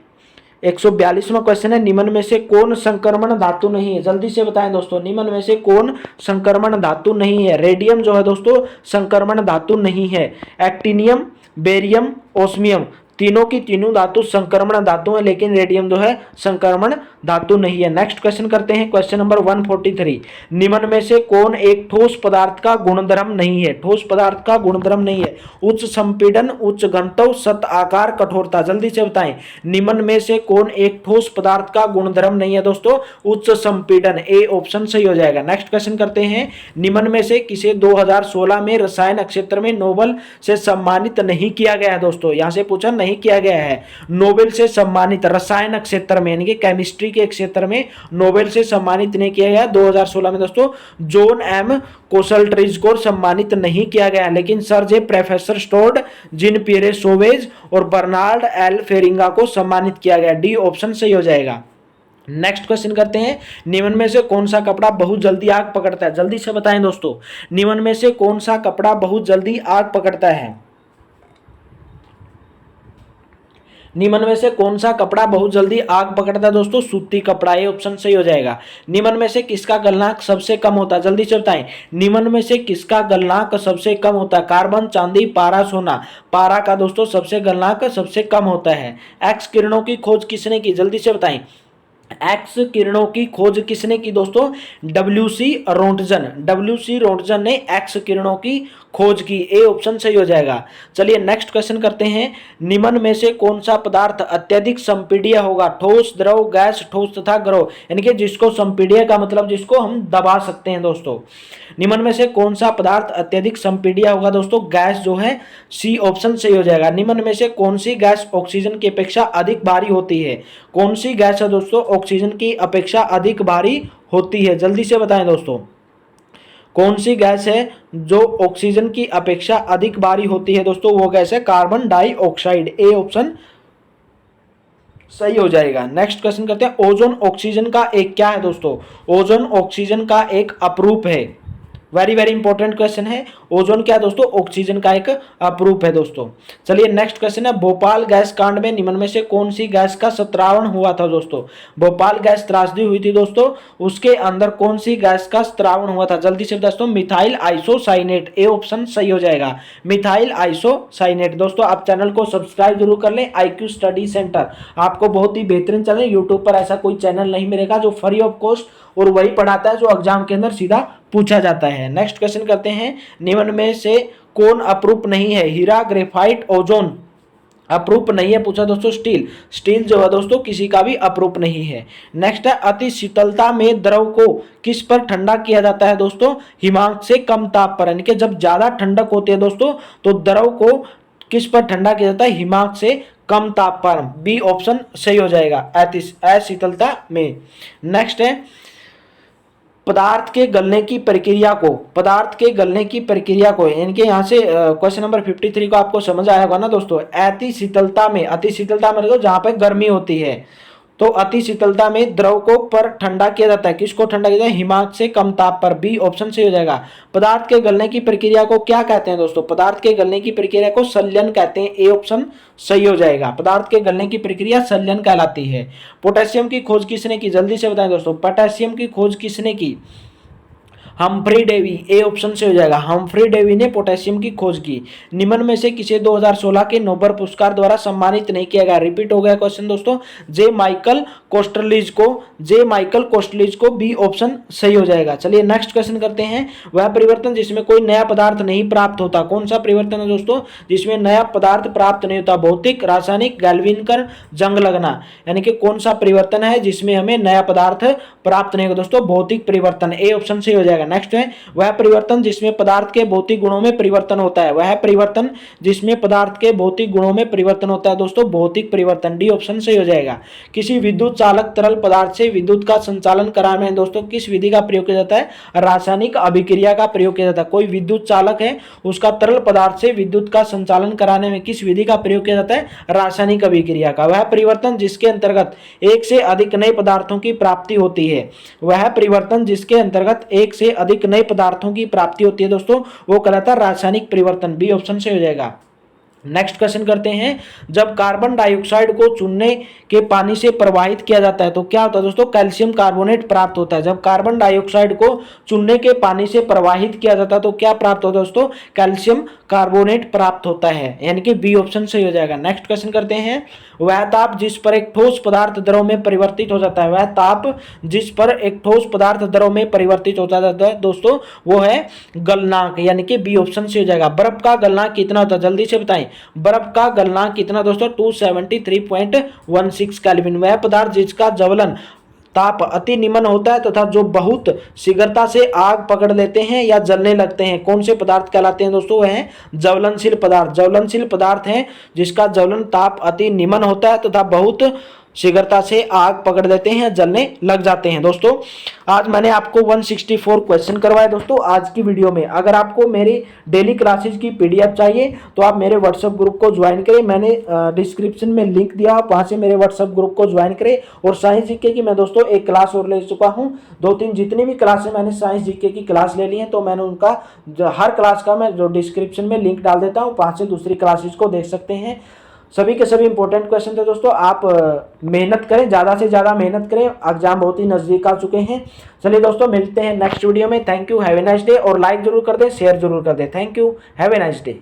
142वां क्वेश्चन है, निम्न में से कौन संक्रमण धातु नहीं है? जल्दी से बताएं दोस्तों। निम्न में से कौन संक्रमण धातु नहीं है? रेडियम जो है दोस्तों संक्रमण धातु नहीं है। एक्टिनियम, बेरियम, ओस्मियम तीनों की तीनों धातु संक्रमण धातु है, लेकिन रेडियम जो है संक्रमण धातु नहीं है। नेक्स्ट क्वेश्चन करते हैं, क्वेश्चन नंबर 143, निम्न में से कौन एक ठोस पदार्थ का गुणधर्म नहीं है? ठोस पदार्थ का गुणधर्म नहीं है। उच्च संपीड़न, उच्च घनत्व, सत आकार, कठोरता। जल्दी से बताएं, निम्न में से कौन एक ठोस पदार्थ का गुणधर्म नहीं है दोस्तों? उच्च संपीड़न। ए ऑप्शन सही हो जाएगा। नेक्स्ट क्वेश्चन करते हैं, निम्न में से किसे 2016 में रसायन क्षेत्र में नोबेल से सम्मानित नहीं किया गया है दोस्तों? यहां से पूछा नहीं किया गया है। नोबेल से सम्मानित रसायन क्षेत्र में यानी कि केमिस्ट्री के क्षेत्र में नोबेल से सम्मानित नहीं किया गया 2016 में दोस्तों। जॉन एम कोसल्ट्रीज को सम्मानित नहीं किया गया, लेकिन सर जे प्रोफेसर स्टोर्ड, जिन पियरे सोवेज और बर्नार्ड एल फेरिंगा को सम्मानित किया गया। डी ऑप्शन सही हो जाएगा। नेक्स्ट क्वेश्चन करते हैं, निम्न में से कौन सा कपड़ा बहुत जल्दी आग पकड़ता है? जल्दी से बताएं दोस्तों, निम्न में से कौन सा कपड़ा बहुत जल्दी आग पकड़ता है? निम्न में से कौन सा कपड़ा बहुत जल्दी आग पकड़ता है दोस्तों? सूती कपड़ा, ये ऑप्शन सही हो जाएगा। निम्न में से किसका गलनांक सबसे कम होता है? जल्दी से बताएं, निम्न में से किसका गलनांक सबसे कम होता है? कार्बन, चांदी, पारा, सोना। पारा का दोस्तों सबसे गलनांक सबसे कम होता है। एक्स किरणों की खोज किसने की? जल्दी से बताएं, एक्स किरणों की खोज किसने की दोस्तों? WC Roentgen. डब्ल्यूसी रोंटजन ने एक्स किरणों की खोज की, ए ऑप्शन सही हो जाएगा। चलिए नेक्स्ट क्वेश्चन करते हैं, निम्न में से कौन सा पदार्थ अत्यधिक संपीड्य होगा? ठोस, द्रव, गैस, ठोस तथा द्रव, यानी कि जिसको संपीड्य का मतलब जिसको हम दबा सकते हैं दोस्तों। निम्न में से कौन सा पदार्थ अत्यधिक संपीड्य होगा दोस्तों? गैस जो है, सी ऑप्शन सही हो जाएगा। निम्न में से कौन सी गैस ऑक्सीजन की अपेक्षा अधिक भारी होती है? कौन सी गैस है दोस्तों ऑक्सीजन की अपेक्षा अधिक भारी होती है? जल्दी से बताएं दोस्तों, कौन सी गैस है जो ऑक्सीजन की अपेक्षा अधिक भारी होती है दोस्तों? वो गैस है कार्बन डाइऑक्साइड, ए ऑप्शन सही हो जाएगा। नेक्स्ट क्वेश्चन करते हैं, ओजोन ऑक्सीजन का एक क्या है दोस्तों? ओजोन ऑक्सीजन का एक अपरूप है। वेरी वेरी इंपॉर्टेंट क्वेश्चन है। ओजोन क्या है दोस्तों? ऑक्सीजन का एक अपरूप है दोस्तों। चलिए नेक्स्ट क्वेश्चन है, भोपाल गैस कांड में निम्न में से कौन सी गैस का सत्रावण हुआ था दोस्तों? भोपाल गैस त्रासदी हुई थी दोस्तों, उसके अंदर कौन सी गैस का सत्रावण हुआ था? जल्दी से दोस्तों, मिथाइल आइसोसाइनेट, ए ऑप्शन सही हो जाएगा। Methyl isocyanate. दोस्तों आप चैनल को सब्सक्राइब जरूर कर लें, IQ स्टडी सेंटर आपको बहुत ही बेहतरीन चैनल, यूट्यूब पर ऐसा कोई चैनल नहीं मिलेगा जो फ्री ऑफ कॉस्ट और वही पढ़ाता है जो एग्जाम के अंदर सीधा पूछा जाता है। नेक्स्ट क्वेश्चन करते हैं, निम्न में से कौन अपरूप नहीं है? हीरा, ग्रेफाइट, ओजोन। अपरूप नहीं है पूछा दोस्तों, स्टील। स्टील जो है दोस्तों किसी का भी अपरूप नहीं है। नेक्स्ट है, अति शीतलता में द्रव को किस पर ठंडा किया जाता है दोस्तों? हिमांक से कम ताप पर, यानी कि जब ज्यादा ठंडक होती है दोस्तों तो द्रव को किस पर ठंडा किया जाता है? हिमांक से कम ताप पर, बी ऑप्शन सही हो जाएगा, अशीतलता में। नेक्स्ट है, पदार्थ के गलने की प्रक्रिया को, पदार्थ के गलने की प्रक्रिया को, यानी कि यहाँ से क्वेश्चन नंबर 53 को आपको समझ आया होगा ना दोस्तों। अति शीतलता में, अति शीतलता में जहाँ पे गर्मी होती है तो अति शीतलता में द्रव को पर ठंडा किया जाता है। किसको ठंडा किया जाता है? हिमांक से कम ताप पर, बी ऑप्शन सही हो जाएगा। पदार्थ के गलने की प्रक्रिया को क्या कहते हैं दोस्तों? पदार्थ के गलने की प्रक्रिया को संलयन कहते हैं, ए ऑप्शन सही हो जाएगा। पदार्थ के गलने की प्रक्रिया संलयन कहलाती है। पोटेशियम की खोज किसने की? जल्दी से बताएं दोस्तों, पोटेशियम की खोज किसने की? हम्फ्री डेवी, ए ऑप्शन से हो जाएगा। हम्फ्री डेवी ने पोटेशियम की खोज की। निम्न में से किसे 2016 के नोबेल पुरस्कार द्वारा सम्मानित नहीं किया गया? रिपीट हो गया क्वेश्चन दोस्तों, जे माइकल कोस्टरलिज को, जे माइकल कोस्टरलिज को, बी ऑप्शन सही हो जाएगा। चलिए नेक्स्ट क्वेश्चन करते हैं, वह परिवर्तन जिसमें कोई नया पदार्थ नहीं प्राप्त होता, कौन सा परिवर्तन है दोस्तों जिसमें नया पदार्थ प्राप्त नहीं होता? भौतिक, रासायनिक, गैल्वेनिक, जंग लगना, यानी कि कौन सा परिवर्तन है जिसमें हमें नया पदार्थ प्राप्त नहीं होगा दोस्तों? भौतिक परिवर्तन, ए ऑप्शन सही हो जाएगा। नेक्स्ट है, वह परिवर्तन जिसमें पदार्थ के भौतिक गुणों में परिवर्तन होता है, वह परिवर्तन जिसमें पदार्थ के भौतिक गुणों में परिवर्तन होता है दोस्तों, भौतिक परिवर्तन, डी ऑप्शन सही हो जाएगा। किसी विद्युत चालक तरल पदार्थ से विद्युत का संचालन कराने में दोस्तों किस विधि का प्रयोग किया जाता है? रासायनिक अभिक्रिया का प्रयोग किया जाता है। कोई विद्युत चालक है, उसका तरल पदार्थ से विद्युत का संचालन कराने में किस विधि का प्रयोग किया जाता है? रासायनिक अभिक्रिया का। वह परिवर्तन जिसके अंतर्गत एक से अधिक नए पदार्थों की प्राप्ति होती है, वह परिवर्तन जिसके अंतर्गत एक से अधिक नए पदार्थों की प्राप्ति होती है दोस्तों, वो कहलाता है रासायनिक परिवर्तन, बी ऑप्शन से हो जाएगा। नेक्स्ट क्वेश्चन करते हैं, जब कार्बन डाइऑक्साइड को चूने के पानी से प्रवाहित किया जाता है तो क्या होता है दोस्तों? कैल्शियम कार्बोनेट प्राप्त होता है। जब कार्बन डाइऑक्साइड को चूने के पानी से प्रवाहित किया जाता है तो क्या प्राप्त होता है दोस्तों? कैल्शियम कार्बोनेट प्राप्त होता है, यानी कि बी ऑप्शन सही हो जाएगा। नेक्स्ट क्वेश्चन करते हैं, वह ताप जिस पर एक ठोस पदार्थ द्रव में परिवर्तित हो जाता है, वह ताप जिस पर एक ठोस पदार्थ द्रव में परिवर्तित होता है दोस्तों, वो है गलनांक, यानी कि बी ऑप्शन से हो जाएगा। बर्फ का गलनांक कितना होता है? जल्दी से बताएं, बर्फ का गलनांक कितना दोस्तों? 273.16 केल्विन। वह पदार्थ जिसका ज्वलन ताप अति निम्न होता है तथा जो बहुत शीघ्रता से आग पकड़ लेते हैं या जलने लगते हैं, कौन से पदार्थ कहलाते हैं दोस्तों? वह है ज्वलनशील पदार्थ। ज्वलनशील पदार्थ है जिसका ज्वलन ताप अति निम्न होता है तथा बहुत शीघ्रता से आग पकड़ देते हैं, जलने लग जाते हैं। दोस्तों आज मैंने आपको 164 क्वेश्चन करवाए दोस्तों आज की वीडियो में। अगर आपको मेरी डेली क्लासेज की पीडीएफ चाहिए तो आप मेरे व्हाट्सएप ग्रुप को ज्वाइन करें, मैंने डिस्क्रिप्शन में लिंक दिया, आप वहां से मेरे व्हाट्सएप ग्रुप को ज्वाइन करें। और साइंस जीके की मैं दोस्तों एक क्लास और ले चुका हूं, 2-3 जितनी भी क्लासें मैंने साइंस जीके की क्लास ले ली है, तो मैंने उनका हर क्लास का मैं जो डिस्क्रिप्शन में लिंक डाल देता हूँ, वहां से दूसरी क्लासेज को देख सकते हैं। सभी के सभी इंपॉर्टेंट क्वेश्चन थे दोस्तों। आप मेहनत करें, ज़्यादा से ज़्यादा मेहनत करें, एग्जाम बहुत ही नज़दीक आ चुके हैं। चलिए दोस्तों मिलते हैं नेक्स्ट वीडियो में। Thank you, have a nice day. और लाइक जरूर कर दें, शेयर जरूर कर दें। Thank you, have a nice day.